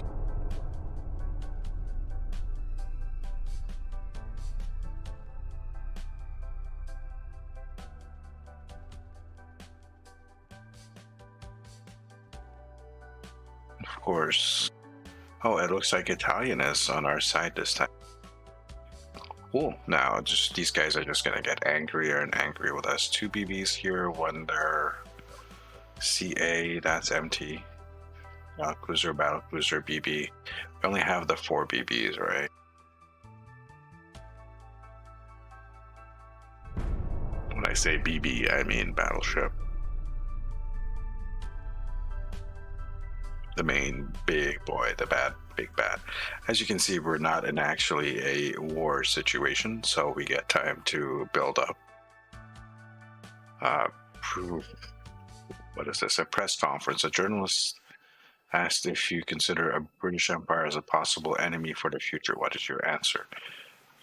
Of course. Oh, it looks like Italian is on our side this time. Cool. Now, just these guys are just gonna get angrier and angrier with us. 2 BBs here, one there. CA, that's empty. Battle cruiser, BB. We only have the 4 BBs, right? When I say BB, I mean battleship. The main big boy, the big bad. As you can see, we're not in actually a war situation, so we get time to build up. What is this? A press conference. A journalist asked if you consider a British Empire as a possible enemy for the future. What is your answer?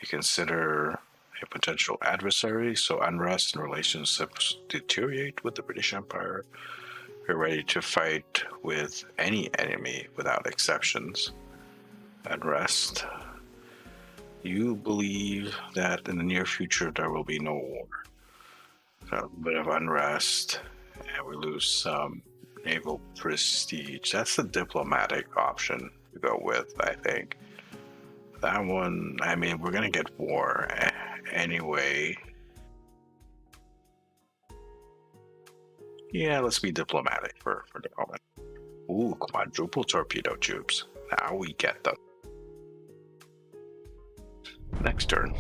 You consider a potential adversary, so unrest and relationships deteriorate with the British Empire. You're ready to fight with any enemy without exceptions. Unrest. You believe that in the near future there will be no war. A bit of unrest, and we lose some naval prestige. That's the diplomatic option to go with, I think. That one, I mean, we're gonna get war anyway. Yeah, let's be diplomatic for the moment. Ooh, quadruple torpedo tubes. Now we get them. Next turn.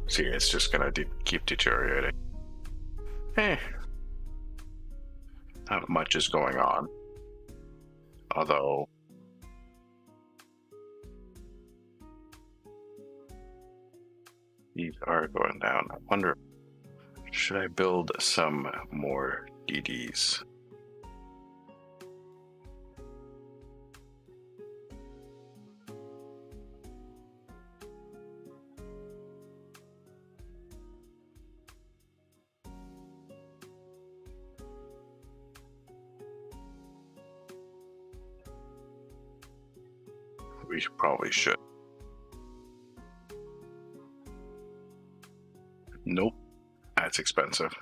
See, it's just gonna keep deteriorating. Not much is going on. Although, these are going down. I wonder, should I build some more DDs? We probably should. Nope, that's expensive.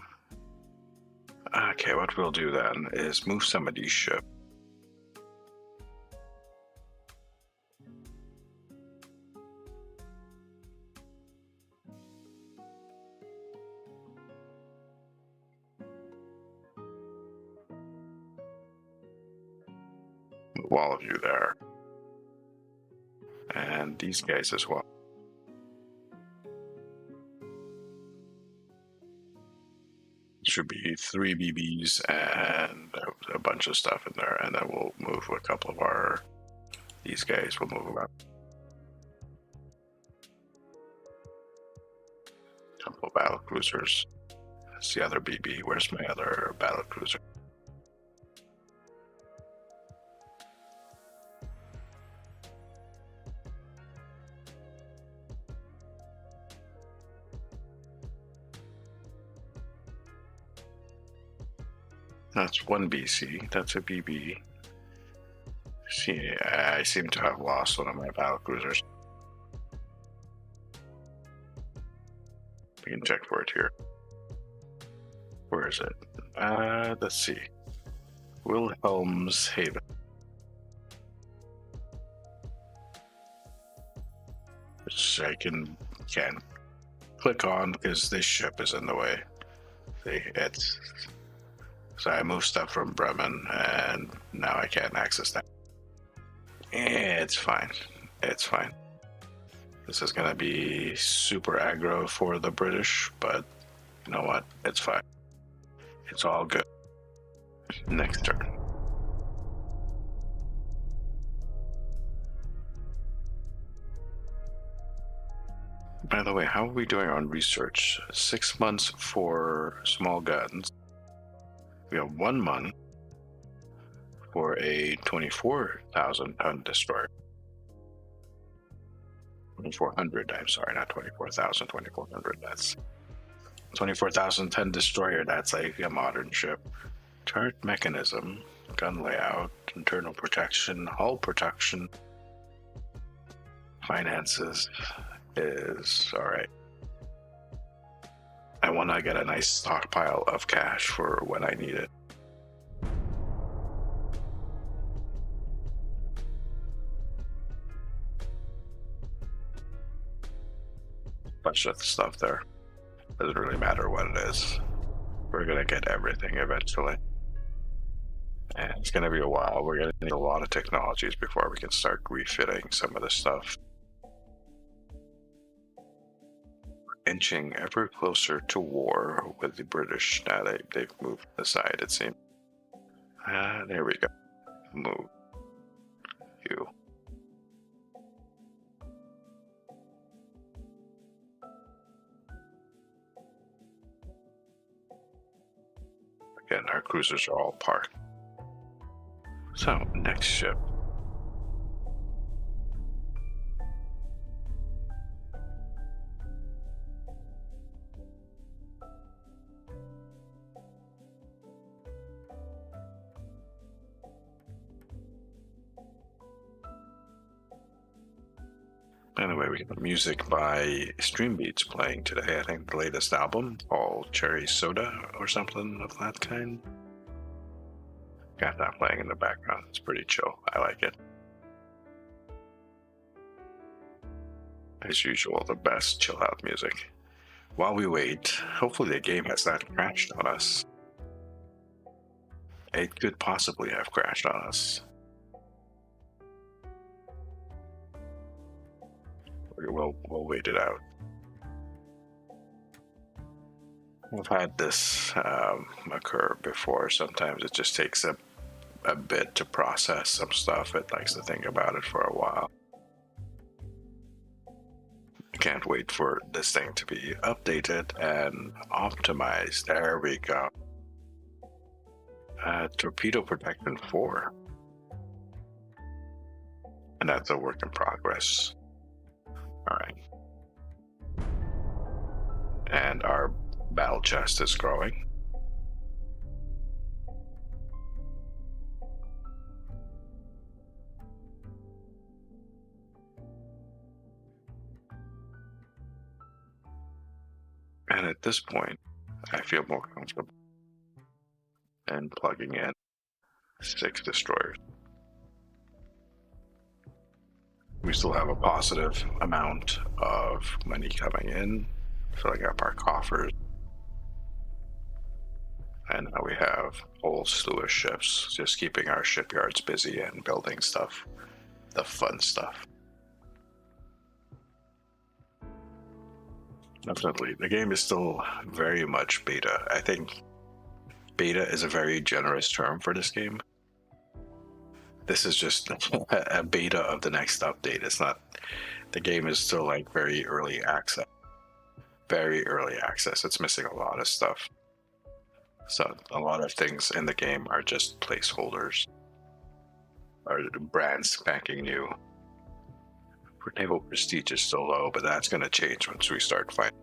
Okay, what we'll do then is move some of these ships. Move all of you there. And these guys as well. Should be 3 BBs and a bunch of stuff in there, and then we'll move a couple of these guys, we'll move around. A couple of battle cruisers. That's the other BB. Where's my other battle cruiser? That's 1 BC. That's a BB. See, I seem to have lost one of my battle cruisers. We can check for it here. Where is it? Let's see. Wilhelmshaven. Which I can click on because this ship is in the way. So I moved stuff from Bremen, and now I can't access that. It's fine. It's fine. This is gonna be super aggro for the British, but you know what? It's fine. It's all good. Next turn. By the way, how are we doing on research? 6 months for small guns. We have 1 month for a 24,000 ton destroyer. 2400. I'm sorry, not 24,000, 2400. That's 24,000 ton destroyer. That's like a modern ship. Turret mechanism, gun layout, internal protection, hull protection, finances is all right. I want to get a nice stockpile of cash for when I need it. Bunch of stuff there. Doesn't really matter what it is. We're gonna get everything eventually. And it's gonna be a while. We're gonna need a lot of technologies before we can start refitting some of the stuff. Inching ever closer to war with the British. Now they've moved aside, it seems. There we go. Move. You. Again, our cruisers are all parked. So, next ship. Anyway, we got music by Stream Beats playing today. I think the latest album called Cherry Soda or something of that kind. Got that playing in the background. It's pretty chill. I like it. As usual, the best chill out music. While we wait, hopefully the game has not crashed on us. It could possibly have crashed on us. We'll wait it out. We've had this occur before. Sometimes it just takes a bit to process some stuff. It likes to think about it for a while. Can't wait for this thing to be updated and optimized. There we go. Torpedo protection 4. And that's a work in progress. All right. And our battle chest is growing. And at this point, I feel more comfortable in plugging in 6 destroyers. We still have a positive amount of money coming in, filling up our coffers. And now we have a whole slew of ships, just keeping our shipyards busy and building stuff, the fun stuff. Definitely. The game is still very much beta. I think beta is a very generous term for this game. This is just a beta of the next update. It's not, the game is still like very early access. Very early access. It's missing a lot of stuff. So a lot of things in the game are just placeholders. Or brand spanking new. Naval prestige is still low, but that's going to change once we start fighting.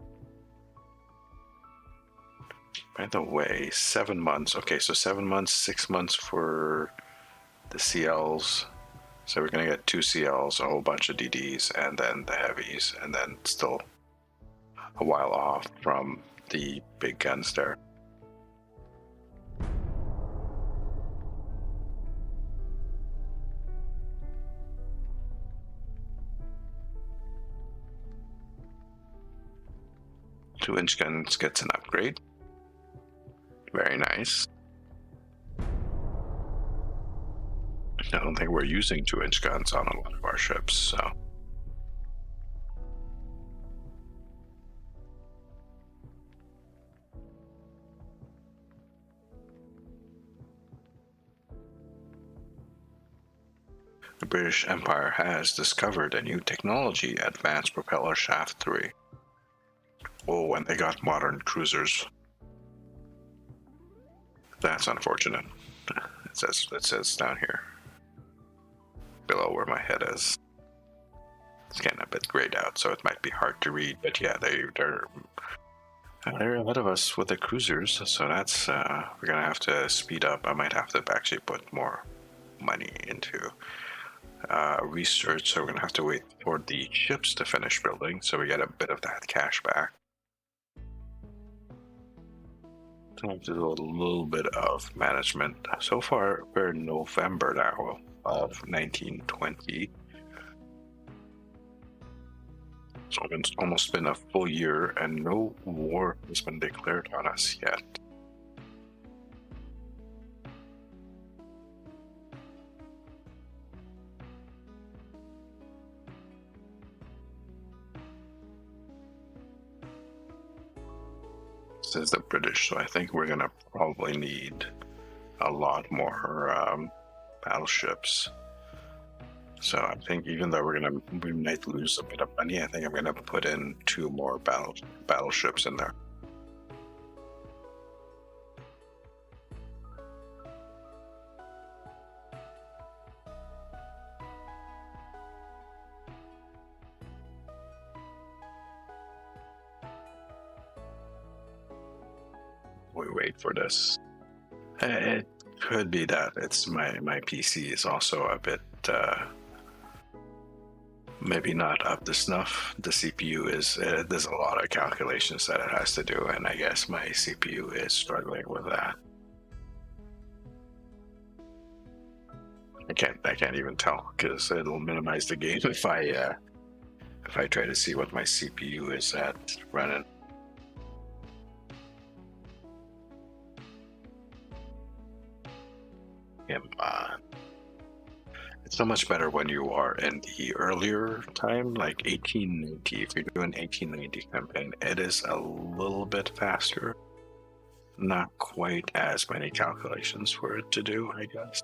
By the way, 7 months. Okay, so 7 months, 6 months for the CLs. So we're going to get 2 CLs, a whole bunch of DDs, and then the heavies, and then still a while off from the big guns there. Two-inch guns gets an upgrade. Very nice. I don't think we're using 2-inch guns on a lot of our ships, so. The British Empire has discovered a new technology, Advanced Propeller Shaft 3. Oh, and they got modern cruisers. That's unfortunate. It says down here, below where my head is. It's getting a bit grayed out, so it might be hard to read. But yeah, they're ahead of us with the cruisers, so that's we're gonna have to speed up. I might have to actually put more money into research, so we're gonna have to wait for the ships to finish building, so we get a bit of that cash back. Time to do a little bit of management. So far, we're in November now of 1920. So it's almost been a full year and no war has been declared on us yet. This is the British, so I think we're gonna probably need a lot more battleships. So I think even though we might lose a bit of money, I think I'm gonna put in 2 more battleships in there. We wait for this. It could be that it's my PC is also a bit maybe not up to snuff. The CPU is there's a lot of calculations that it has to do, and I guess my CPU is struggling with that. I can't even tell because it'll minimize the game if I try to see what my CPU is at running. Come on. It's so much better when you are in the earlier time, like 1890. If you're doing 1890 campaign, it is a little bit faster. Not quite as many calculations for it to do, I guess.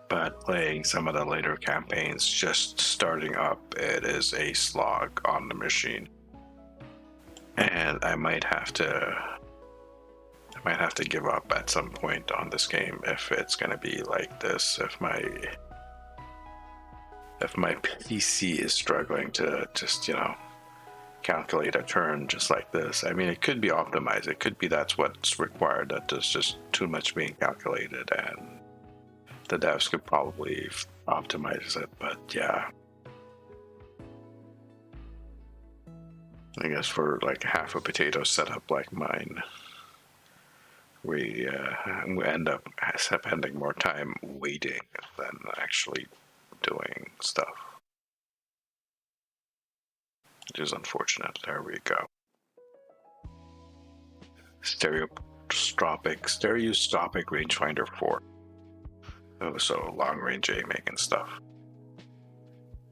But playing some of the later campaigns, just starting up, it is a slog on the machine. And I might have to give up at some point on this game if it's going to be like this. If my PC is struggling to just, calculate a turn just like this. I mean, it could be optimized. It could be that's what's required, that there's just too much being calculated, and the devs could probably optimize it. But yeah, I guess for like half a potato setup like mine, we end up spending more time waiting than actually doing stuff, which is unfortunate. There we go. Stereoscopic rangefinder 4. Oh, so long range aiming and stuff.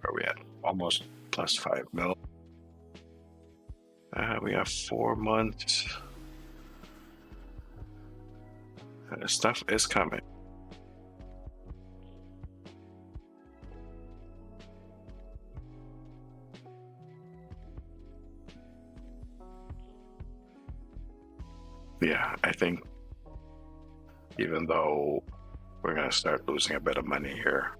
Where are we at? Almost plus 5 mil. We have 4 months. Stuff is coming. Yeah, I think even though we're gonna start losing a bit of money here,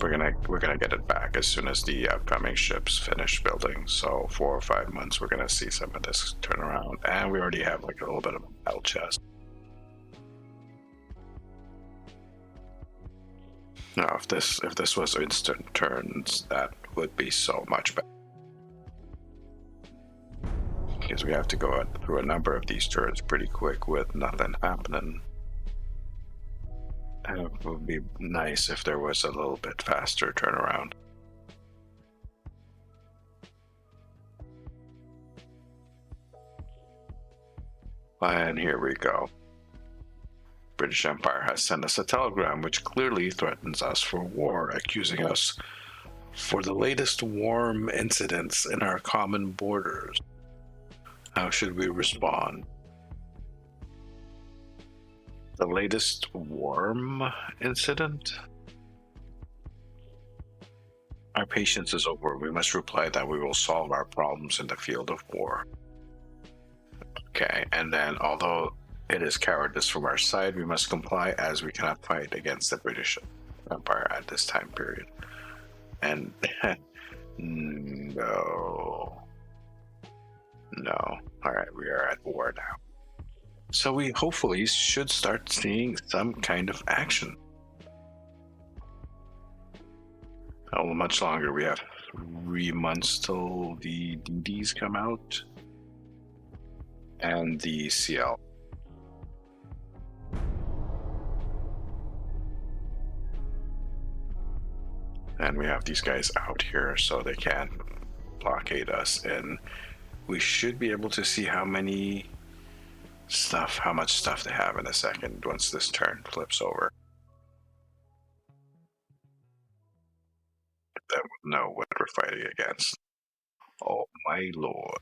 we're gonna get it back as soon as the upcoming ships finish building. So 4 or 5 months, we're gonna see some of this turnaround, and we already have like a little bit of a battle chest. Now, if this was instant turns, that would be so much better, because we have to go through a number of these turns pretty quick with nothing happening. And it would be nice if there was a little bit faster turnaround. And here we go. British Empire has sent us a telegram which clearly threatens us for war, accusing us for the latest warm incidents in our common borders. How should we respond? The latest warm incident? Our patience is over. We must reply that we will solve our problems in the field of war. Okay, and then although it is cowardice from our side, we must comply as we cannot fight against the British Empire at this time period. And no, no. All right, we are at war now. So we hopefully should start seeing some kind of action. Oh, much longer. We have 3 months till the DDs come out and the CL. And we have these guys out here so they can't blockade us. And we should be able to see how much stuff they have in a second once this turn flips over. Then we'll know what we're fighting against. Oh my lord.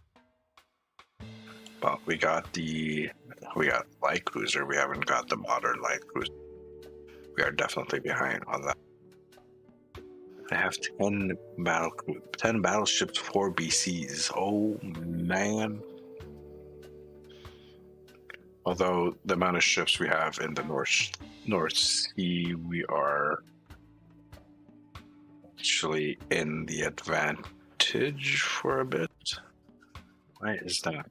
But we got light cruiser. We haven't got the modern light cruiser. We are definitely behind on that. I have 10 battleships, 4 BCs. Oh man. Although the amount of ships we have in the North Sea, we are actually in the advantage for a bit. Why is that?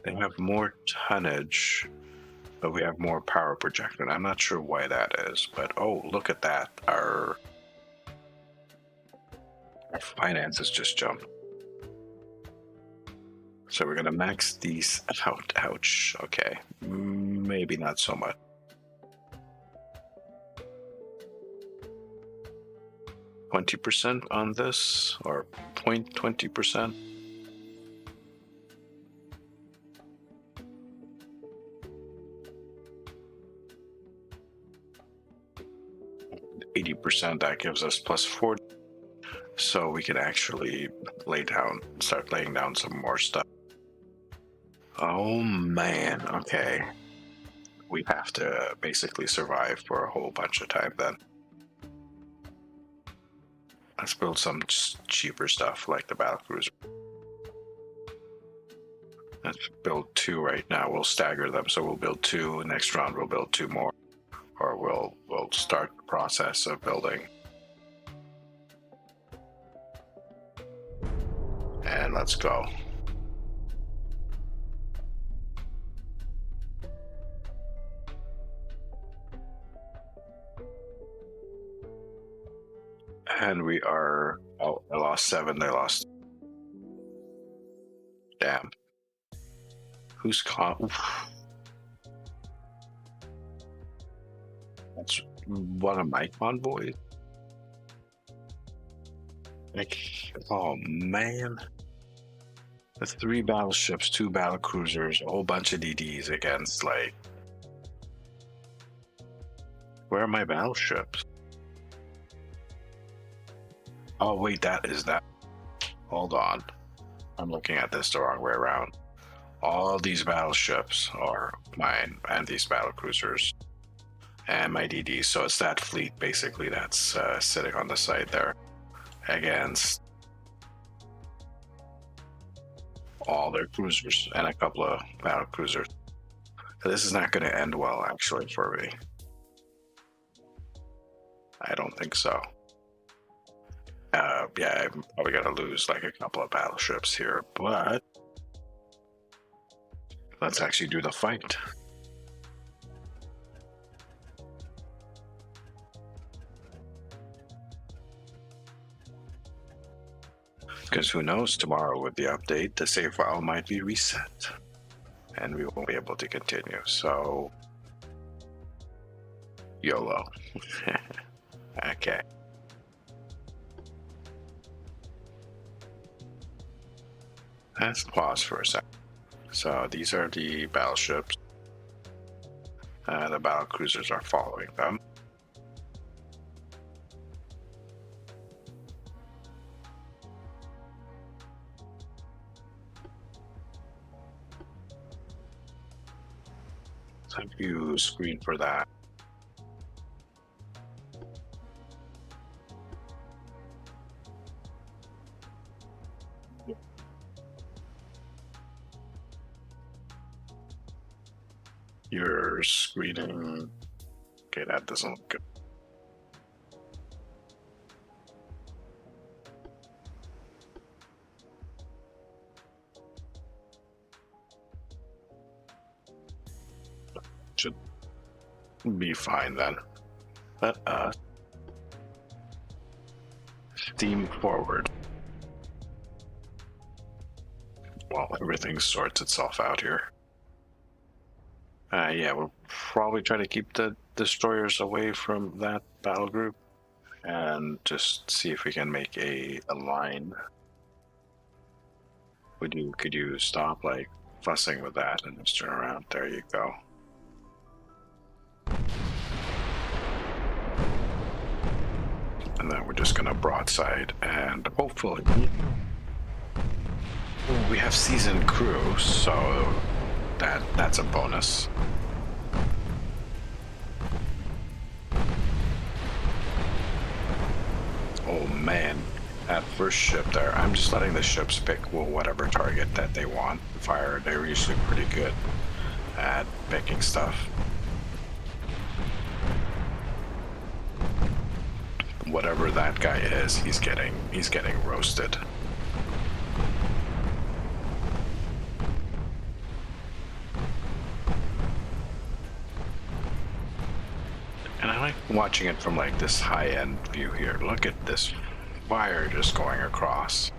They have more tonnage, but we have more power projection. I'm not sure why that is, but oh, look at that. Our finances just jumped. So we're gonna max these out. Ouch. Okay, maybe not so much. %20 on this, or 0.20%. %80, that gives us +40. So we can actually start laying down some more stuff. Oh man, okay. We have to basically survive for a whole bunch of time then. Let's build some cheaper stuff like the battlecruiser. Let's build 2 right now. We'll stagger them, so we'll build 2. Next round we'll build 2 more, or we'll start the process of building. And let's go. And we are, oh, I lost 7, they lost. Damn. Who's caught? That's one of my convoys. Like, oh man. The 3 battleships, 2 battlecruisers, a whole bunch of DDs against, like, where are my battleships? Oh wait, that is that. Hold on. I'm looking at this the wrong way around. All these battleships are mine, and these battlecruisers, and my DDs. So it's that fleet basically that's sitting on the side there against all their cruisers and a couple of battlecruisers. So this is not going to end well, actually, for me. I don't think so. Yeah, I'm probably going to lose like a couple of battleships here, but let's actually do the fight. Because who knows, tomorrow with the update, the save file might be reset and we won't be able to continue. So, YOLO. Okay. Let's pause for a second. So these are the battleships. The battlecruisers are following them. So if you screen for that. You're screening. Okay, that doesn't look good. be fine then. Let us steam forward while everything sorts itself out here. Yeah, we'll probably try to keep the destroyers away from that battle group and just see if we can make a line. Could you stop like fussing with that and just turn around? There you go. And then we're just gonna broadside, and hopefully we have seasoned crew, so that's a bonus. Oh man, that first ship there, I'm just letting the ships pick whatever target that they want to fire. They're usually pretty good at picking stuff. Whatever that guy is, he's getting roasted. And I like watching it from like this high-end view here. Look at this fire just going across.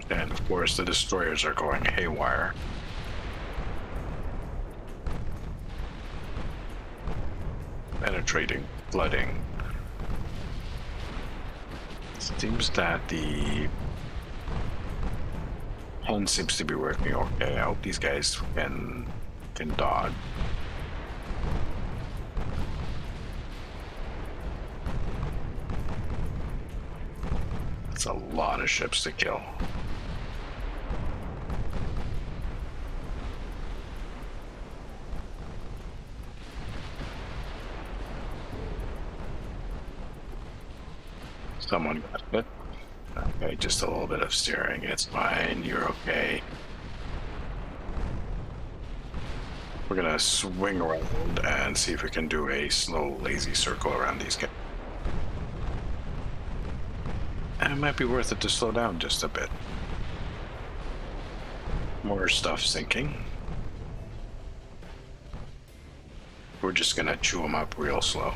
And of course the destroyers are going haywire. Penetrating, flooding. Seems that the Hun seems to be working okay. I hope these guys can dodge. It's a lot of ships to kill. Someone got it. Okay, just a little bit of steering. It's fine. You're okay. We're gonna swing around and see if we can do a slow, lazy circle around these guys. And it might be worth it to slow down just a bit. More stuff sinking. We're just gonna chew them up real slow.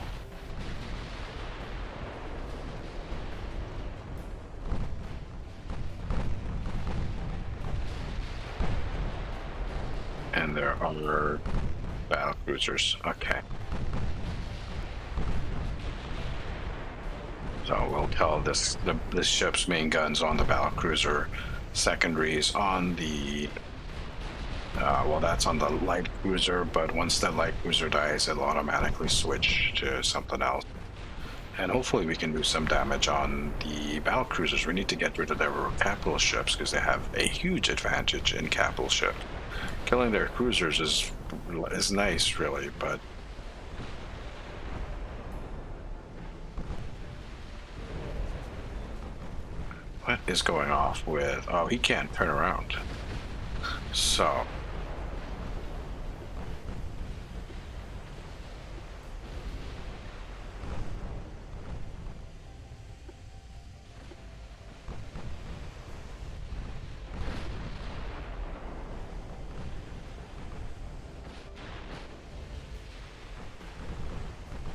And there are battle cruisers. Okay. So we'll tell this ship's main guns on the battle cruiser, secondaries on the well, that's on the light cruiser, but once that light cruiser dies, it'll automatically switch to something else. And hopefully we can do some damage on the battle cruisers. We need to get rid of their capital ships because they have a huge advantage in capital ships. Killing their cruisers is nice, really, but what is going off with? Oh, he can't turn around. So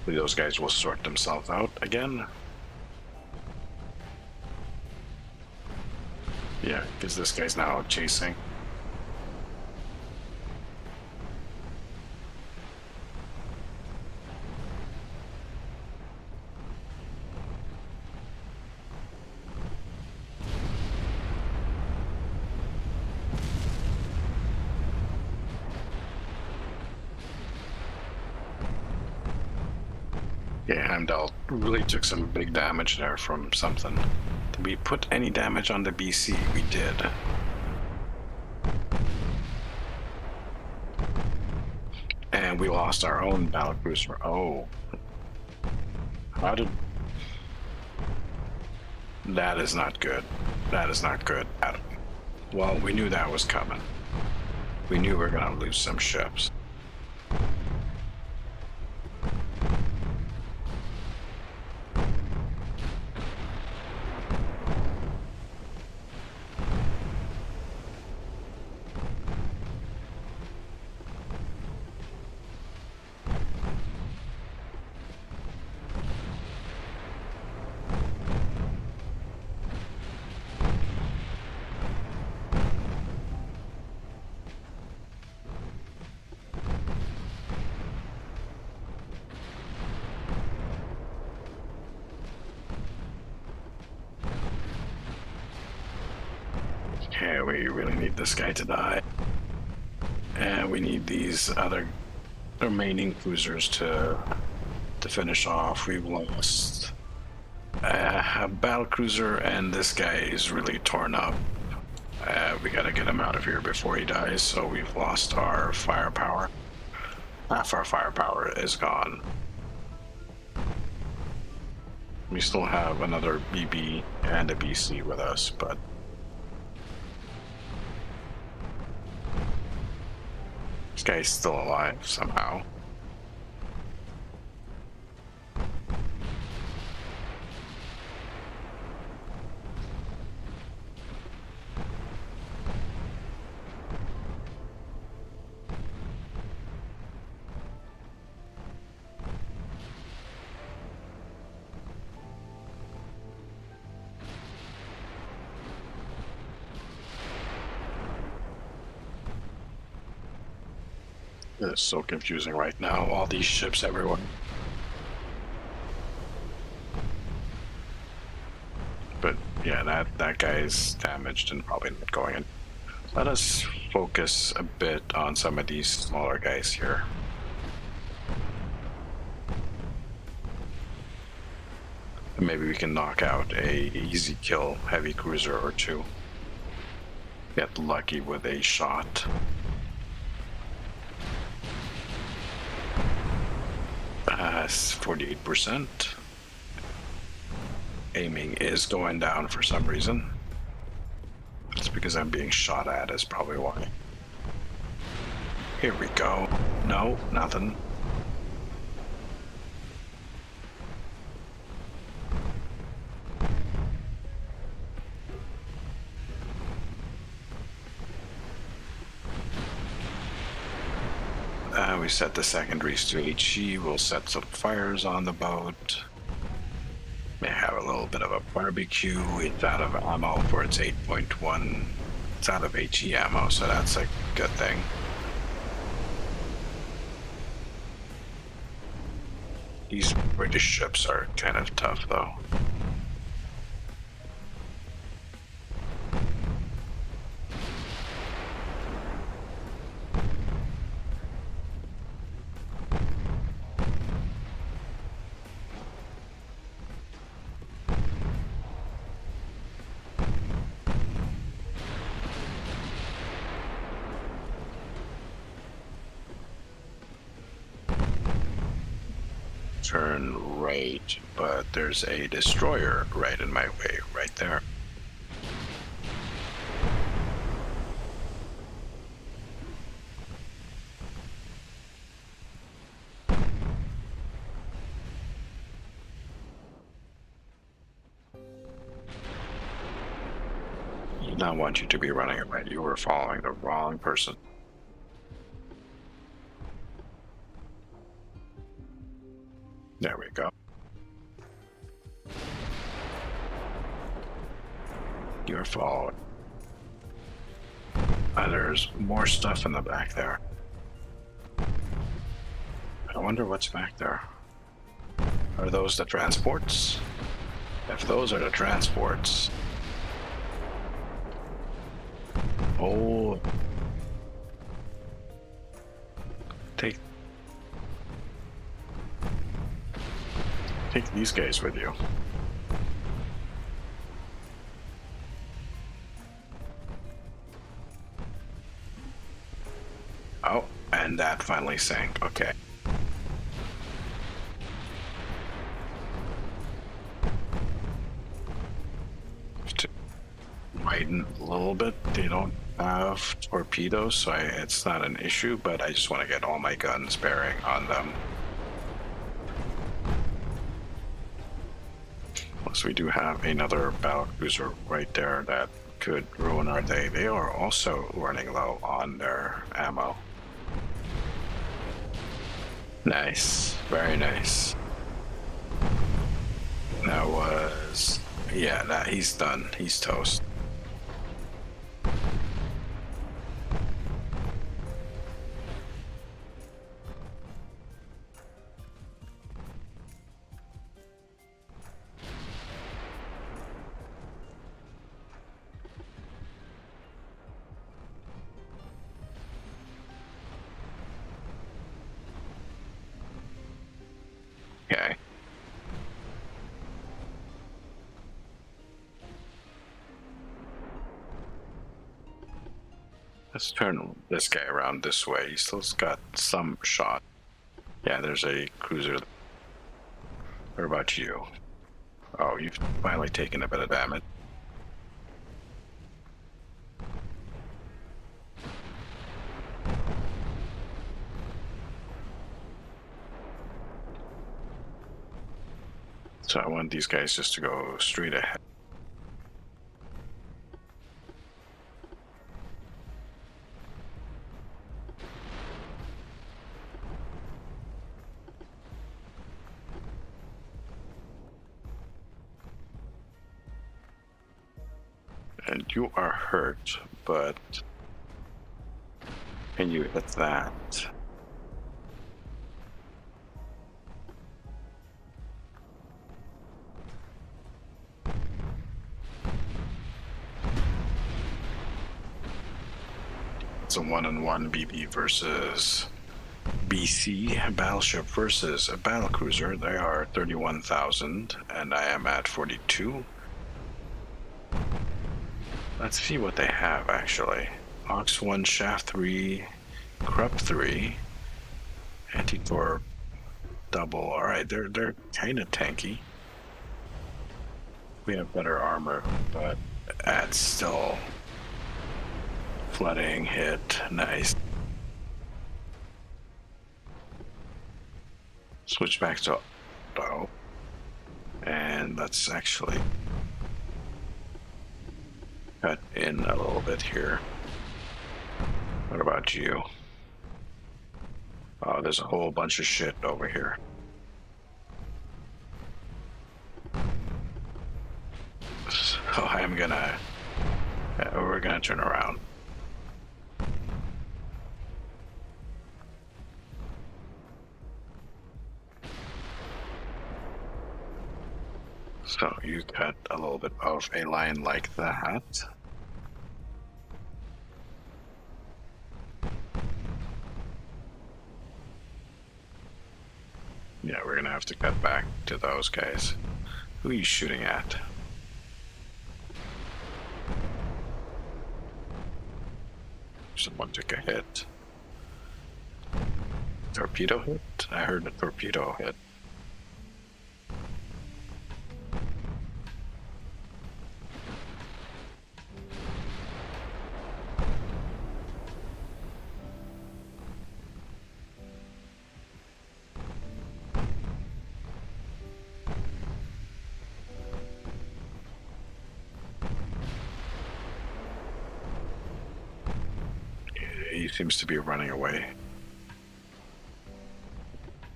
those guys will sort themselves out again. Yeah, because this guy's now chasing. Yeah, Heimdall really took some big damage there from something. Did we put any damage on the BC? We did. And we lost our own battle cruiser. Oh. How did... That is not good. That is not good. Well, we knew that was coming. We knew we were going to lose some ships. we really need this guy to die. And we need these other remaining cruisers to finish off. We've lost a battle cruiser, and this guy is really torn up. We gotta get him out of here before he dies, so we've lost our firepower. Half our firepower is gone. We still have another BB and a BC with us, but this guy's still alive somehow. It's so confusing right now, all these ships everywhere. But yeah, that guy's damaged and probably not going in. Let us focus a bit on some of these smaller guys here. Maybe we can knock out a easy kill heavy cruiser or two. Get lucky with a shot. 48%. Aiming is going down for some reason. It's because I'm being shot at is probably why. Here we go. No, nothing. We set the secondaries to HE. We'll set some fires on the boat. May have a little bit of a barbecue. It's out of ammo for its 8.1. It's out of HE ammo, so that's a good thing. These British ships are kind of tough, though. Turn right, but there's a destroyer right in my way, right there. I do not want you to be running away. You were following the wrong person. There we go. You're following. There's more stuff in the back there. I wonder what's back there. Are those the transports? If those are the transports... Oh... Take these guys with you. Oh, and that finally sank. Okay. To widen a little bit. They don't have torpedoes, so it's not an issue, but I just want to get all my guns bearing on them. Plus, we do have another battle cruiser right there that could ruin our day. They are also running low on their ammo. Nice, very nice. That was, yeah, that he's done. He's toast. Let's turn this guy around this way. He's still got some shot. Yeah, there's a cruiser. What about you? Oh, you've finally taken a bit of damage. So I want these guys just to go straight ahead. And you are hurt, but can you hit that? It's a one-on-one BB versus BC battleship versus a battlecruiser. They are 31,000 and I am at 42. Let's see what they have actually. Ox 1, Shaft 3, Krupp 3, Anti-Torp double. Alright, they're kind of tanky. We have better armor, but that's still flooding hit. Nice. Switch back to auto. And let's actually cut in a little bit here. What about you? Oh, there's a whole bunch of shit over here. So I'm gonna... we're gonna turn around. So you cut a little bit of a line like that. Yeah, we're gonna have to cut back to those guys. Who are you shooting at? Someone took a hit. Torpedo hit? I heard a torpedo hit. He seems to be running away.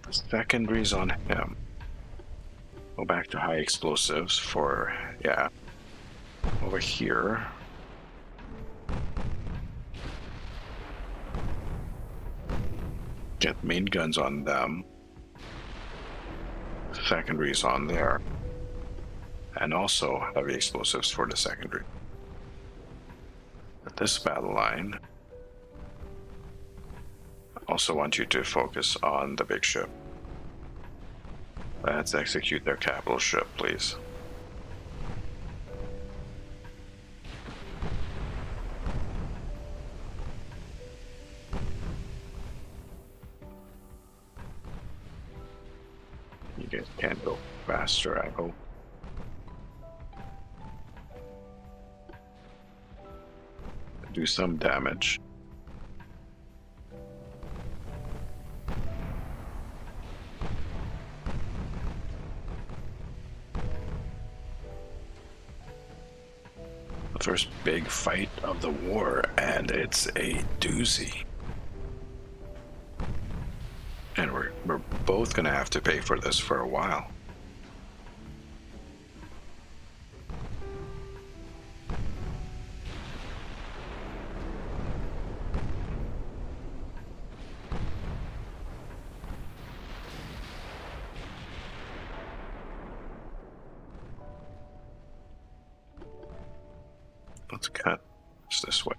The secondaries on him. Go back to high explosives for, yeah. Over here. Get main guns on them. Secondaries on there. And also heavy explosives for the secondary. At this battle line. Also want you to focus on the big ship. Let's execute their capital ship, please. You guys can't go faster, I hope. Do some damage. First big fight of the war, and it's a doozy. And we're both gonna have to pay for this for a while. Let's cut this way.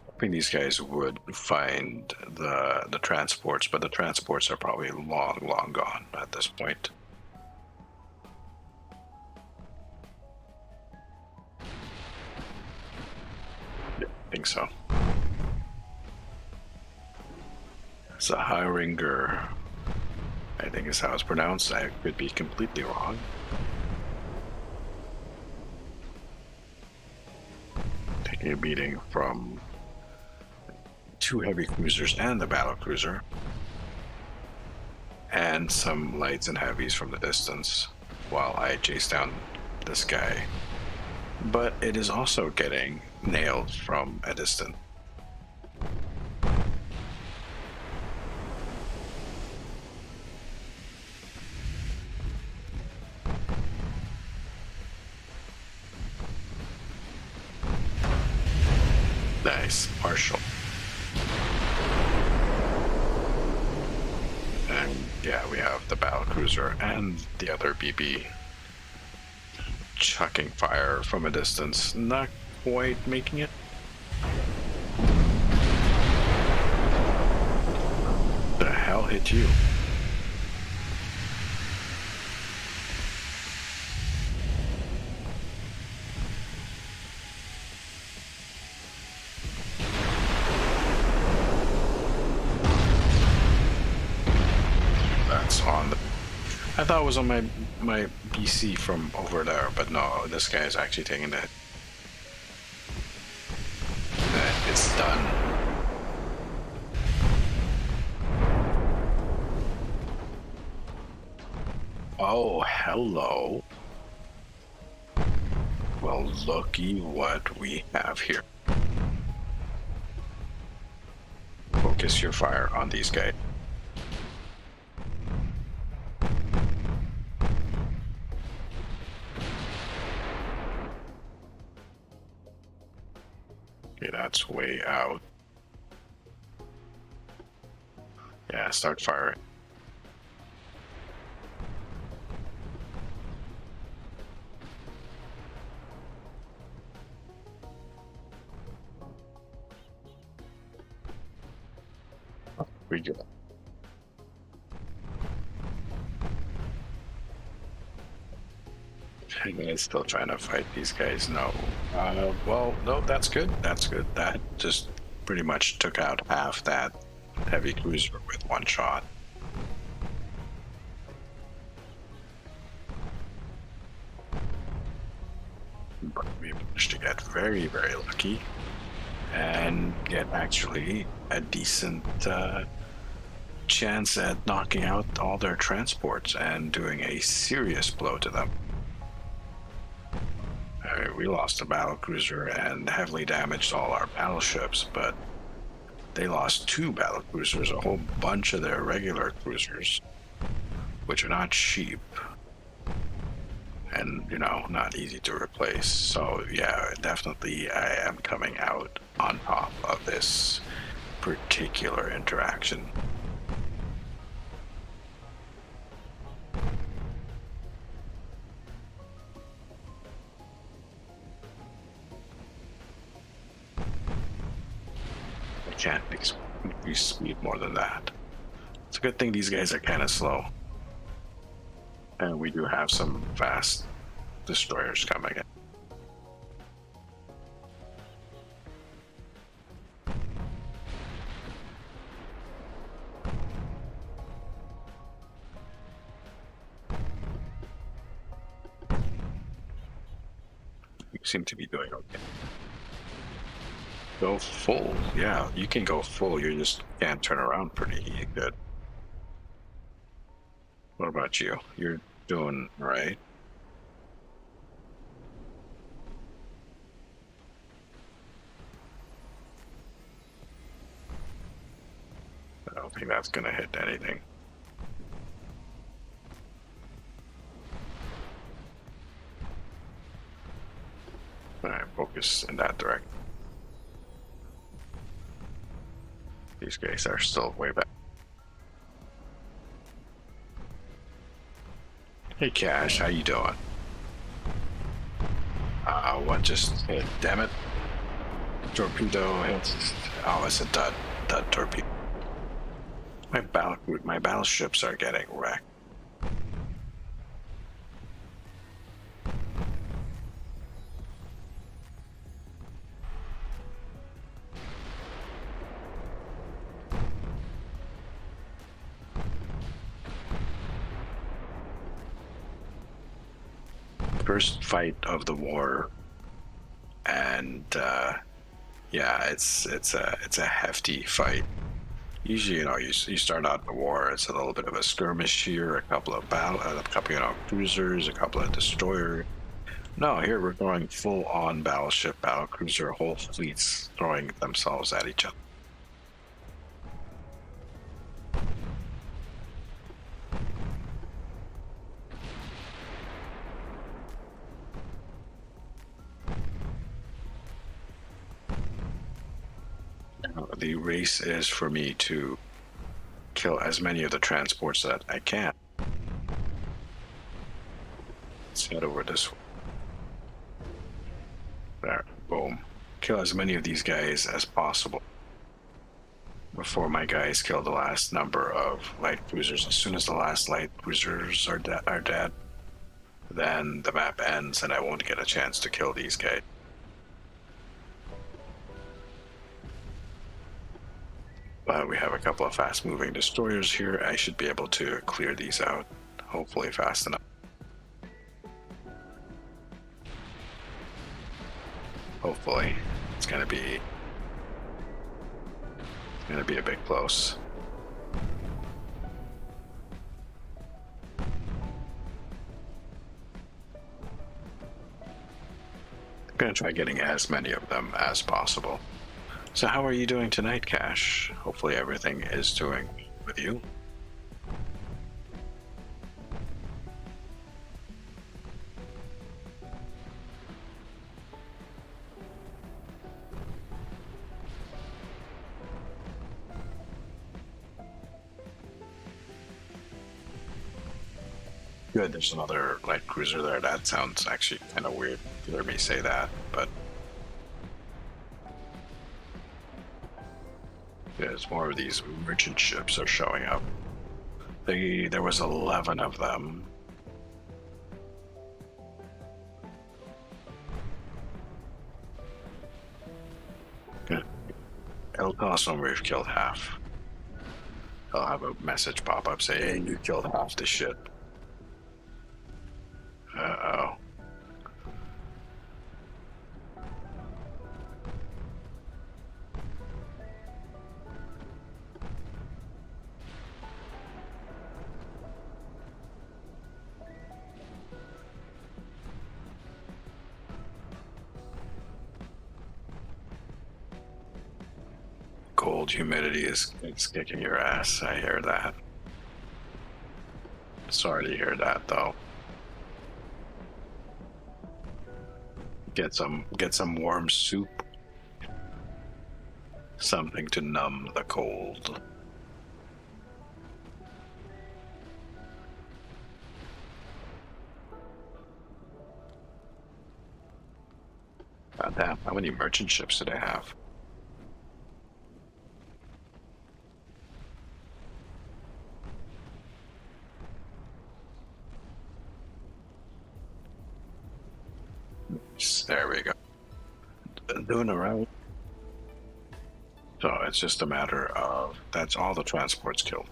Hoping these guys would find the transports, but the transports are probably long gone at this point. Zahiringer, I think is how it's pronounced. I could be completely wrong. Taking a beating from 2 heavy cruisers and the battle cruiser, and some lights and heavies from the distance while I chase down this guy. But it is also getting nailed from a distance. Nice, partial. And yeah, we have the battle cruiser and the other BB chucking fire from a distance, not quite making it. The hell hit you? That's on the... I thought it was on my BC from over there, but no, this guy is actually taking the hit. It's done. Oh, hello. Well, looky what we have here. Focus your fire on these guys. Okay, that's way out. Yeah, start firing. We go. He's still trying to fight these guys. No. Well, no, that's good. That's good. That just pretty much took out half that heavy cruiser with one shot. But we managed to get very, very lucky and get actually a decent chance at knocking out all their transports and doing a serious blow to them. We lost a battle cruiser and heavily damaged all our battleships, but they lost 2 battle cruisers, a whole bunch of their regular cruisers, which are not cheap and, you know, not easy to replace. So yeah, definitely I am coming out on top of this particular interaction. Can't increase speed more than that. It's a good thing these guys are kind of slow. And we do have some fast destroyers coming in. You seem to be doing okay. Go full. Yeah, you can go full. You just can't turn around pretty good. What about you? You're doing right. I don't think that's gonna hit anything. Alright, focus in that direction. These guys are still way back. Hey Cash, how you doing? What just hit? Damn it. Torpedo hit. Oh, it's a dud torpedo. My battleships are getting wrecked. first fight of the war, and yeah, it's a hefty fight. Usually, you start out the war. It's a little bit of a skirmish here, a couple of cruisers, a couple of destroyers. No, here we're going full on battleship, battle cruiser, whole fleets throwing themselves at each other. The race is for me to kill as many of the transports that I can. Let's head over this way. There, boom. Kill as many of these guys as possible before my guys kill the last number of light cruisers. As soon as the last light cruisers are dead, then the map ends and I won't get a chance to kill these guys. We have a couple of fast-moving destroyers here. I should be able to clear these out, hopefully fast enough. Hopefully. It's gonna be a bit close. I'm gonna try getting as many of them as possible. So how are you doing tonight, Cash? Hopefully everything is doing with you. Good, there's another light cruiser there. That sounds actually kind of weird to hear me say that, but there's more of these merchant ships are showing up. There was 11 of them. Good. It'll tell us when we've killed half. I'll have a message pop up say, hey, you killed half the shit. Uh-oh. Cold humidity is kicking your ass. I hear that. Sorry to hear that, though. Get some warm soup. Something to numb the cold. God damn, how many merchant ships did I have? There we go. Doing around. So it's just a matter of that's all the transports killed.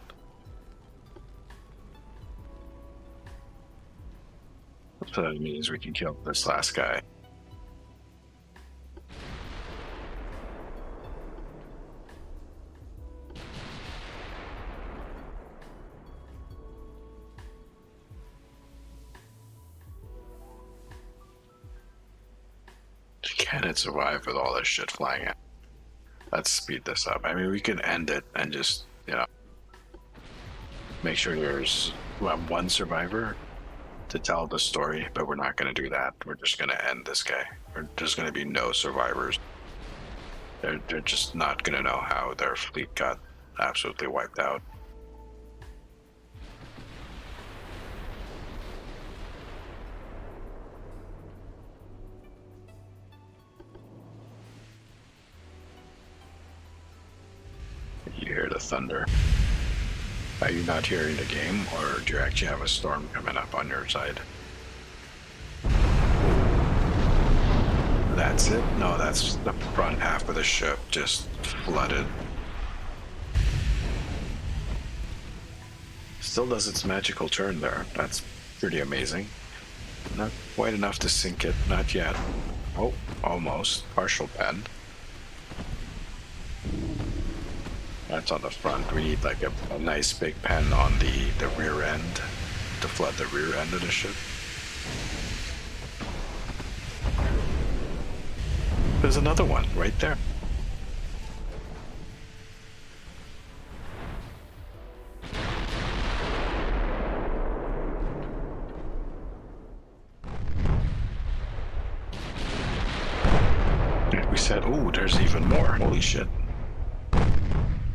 So that means we can kill this last guy. Can it survive with all this shit flying at? Let's speed this up. I mean, we can end it and just, make sure there's one survivor to tell the story, but we're not going to do that. We're just going to end this guy. There's going to be no survivors. They're just not going to know how their fleet got absolutely wiped out. You hear the thunder. Are you not hearing the game, or do you actually have a storm coming up on your side? That's it? No, that's the front half of the ship just flooded. Still does its magical turn there. That's pretty amazing. Not quite enough to sink it. Not yet. Oh, almost. Partial bend. That's on the front. We need like a nice big pen on the rear end to flood the rear end of the ship. There's another one right there. We said, oh, there's even more. Holy shit.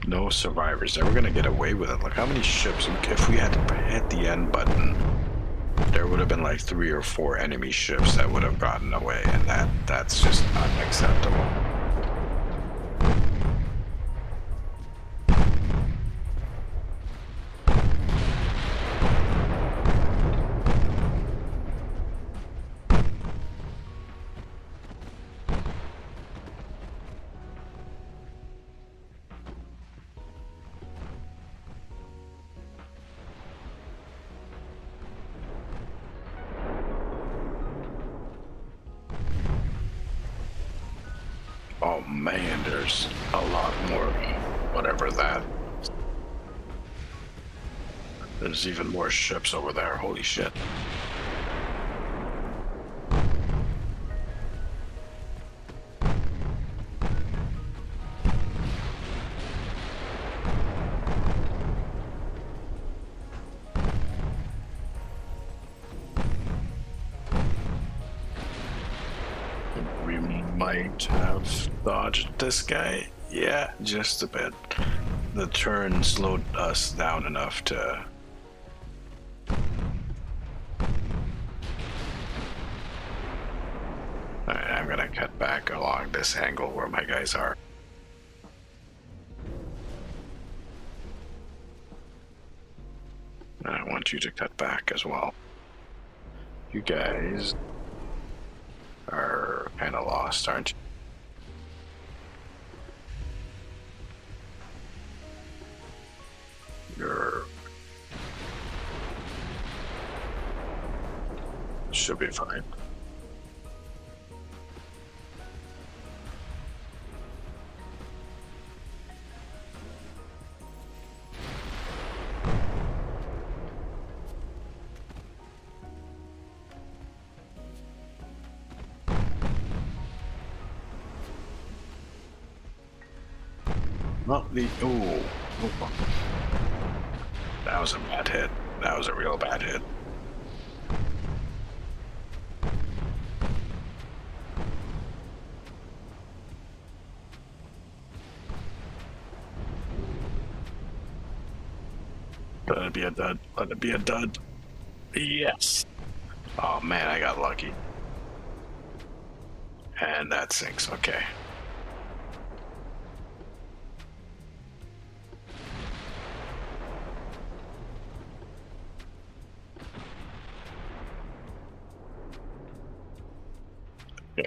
No survivors. They were going to get away with it. Look how many ships. If we had hit the end button, there would have been like 3 or 4 enemy ships that would have gotten away. And that's just unacceptable. Oh man, there's a lot more. Whatever that. There's even more ships over there. Holy shit. We might have dodged this guy. Yeah, just a bit. The turn slowed us down enough to... Alright, I'm gonna cut back along this angle where my guys are. And I want you to cut back as well. You guys are kind of lost, aren't you? You're... Should be fine. Not the... Oh. That was a bad hit. That was a real bad hit. Let it be a dud. Let it be a dud. Yes. Oh man, I got lucky. And that sinks. Okay.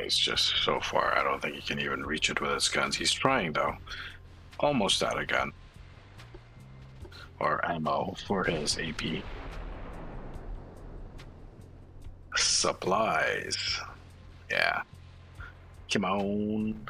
He's just so far. I don't think he can even reach it with his guns. He's trying though. Almost out of gun. Or ammo for his AP. Supplies. Yeah. Come on.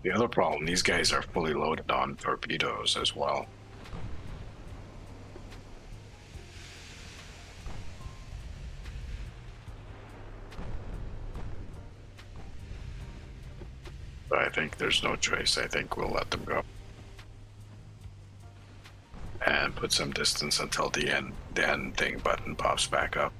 The other problem, these guys are fully loaded on torpedoes as well. But I think there's no choice. I think we'll let them go. And put some distance until the end thing button pops back up.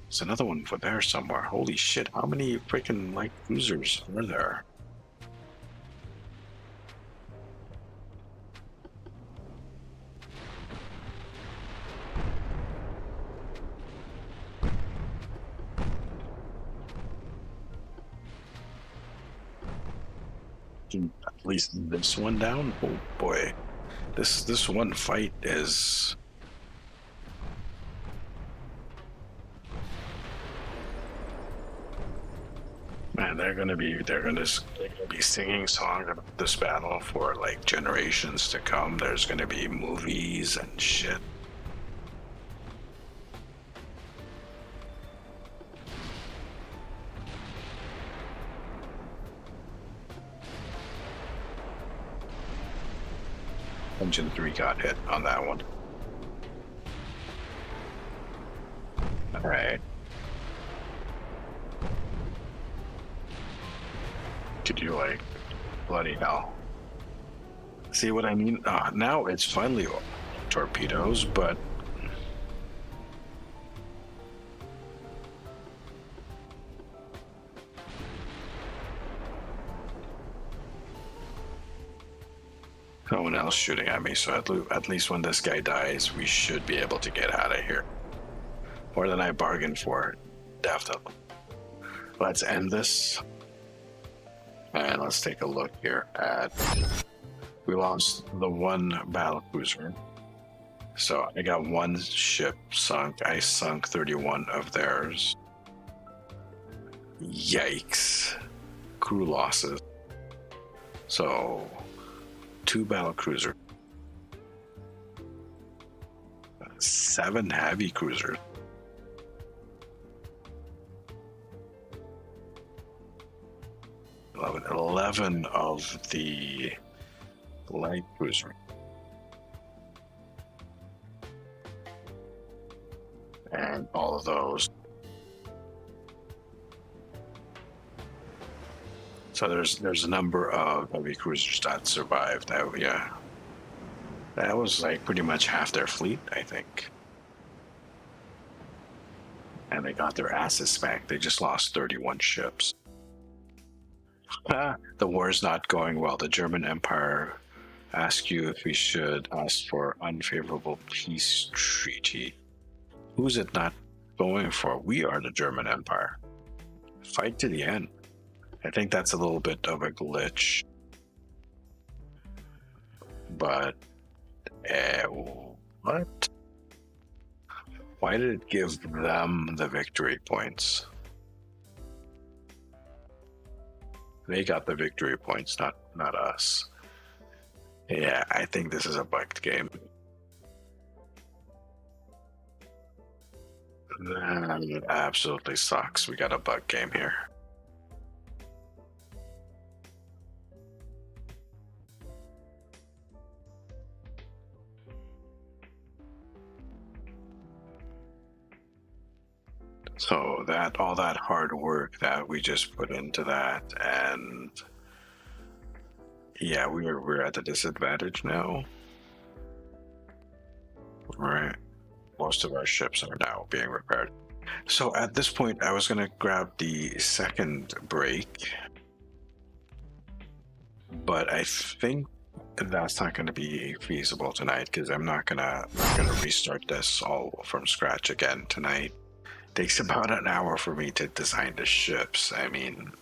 There's another one over there somewhere. Holy shit, how many freaking light cruisers are there? taking at least this one down. Oh boy, this one fight is. Man, they're gonna be singing songs about this battle for like generations to come. There's gonna be movies and shit. Engine 3 got hit on that one. All right. Could you like bloody hell? See what I mean? Now it's finally torpedoes, but no one else shooting at me. So at least when this guy dies, we should be able to get out of here. More than I bargained for, definitely. Let's end this. And let's take a look here at. We lost the one battle cruiser. So I got one ship sunk. I sunk 31 of theirs. Yikes. Crew losses. So 2 battle cruisers. 7 heavy cruisers. 11 of the light cruiser. And all of those. So there's a number of heavy cruisers that survived. That was like pretty much half their fleet, I think. And they got their asses back. They just lost 31 ships. The war's not going well. The German Empire asked you if we should ask for unfavorable peace treaty. Who's it not going for? We are the German Empire. Fight to the end. I think that's a little bit of a glitch. But, what? Why did it give them the victory points? They got the victory points, not us. Yeah, I think this is a bugged game. That absolutely sucks. We got a bug game here. So all that hard work that we just put into that, and yeah, we're at a disadvantage now. Right. Most of our ships are now being repaired. So at this point, I was gonna grab the second break, but I think that's not going to be feasible tonight because I'm not gonna restart this all from scratch again tonight. Takes about an hour for me to design the ships. I mean,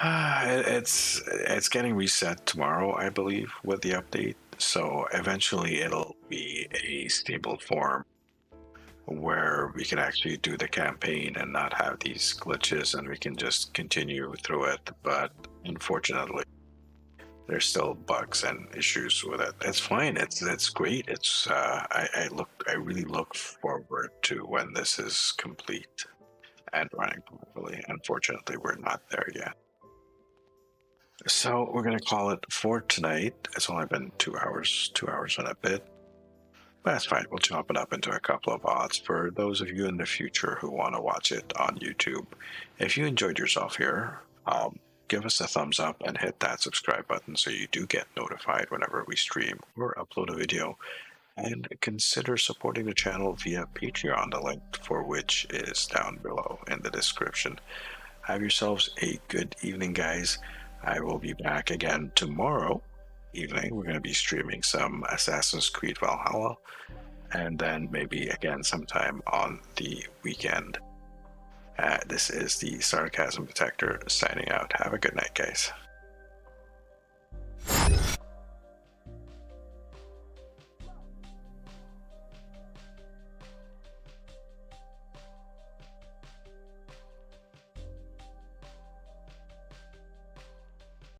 it's getting reset tomorrow, I believe, with the update. So eventually it'll be a stable form where we can actually do the campaign and not have these glitches, and we can just continue through it. But unfortunately, there's still bugs and issues with it. It's fine. It's great. It's I really look forward to when this is complete and running properly. Unfortunately, we're not there yet. So we're gonna call it for tonight. It's only been 2 hours and a bit. But that's fine. We'll chop it up into a couple of odds for those of you in the future who want to watch it on YouTube. If you enjoyed yourself here, give us a thumbs up and hit that subscribe button so you do get notified whenever we stream or upload a video. And consider supporting the channel via Patreon, the link for which is down below in the description. Have yourselves a good evening, guys. I will be back again tomorrow evening. We're going to be streaming some Assassin's Creed Valhalla, and then maybe again sometime on the weekend. This is the Sarcasm Detector signing out. Have a good night, guys.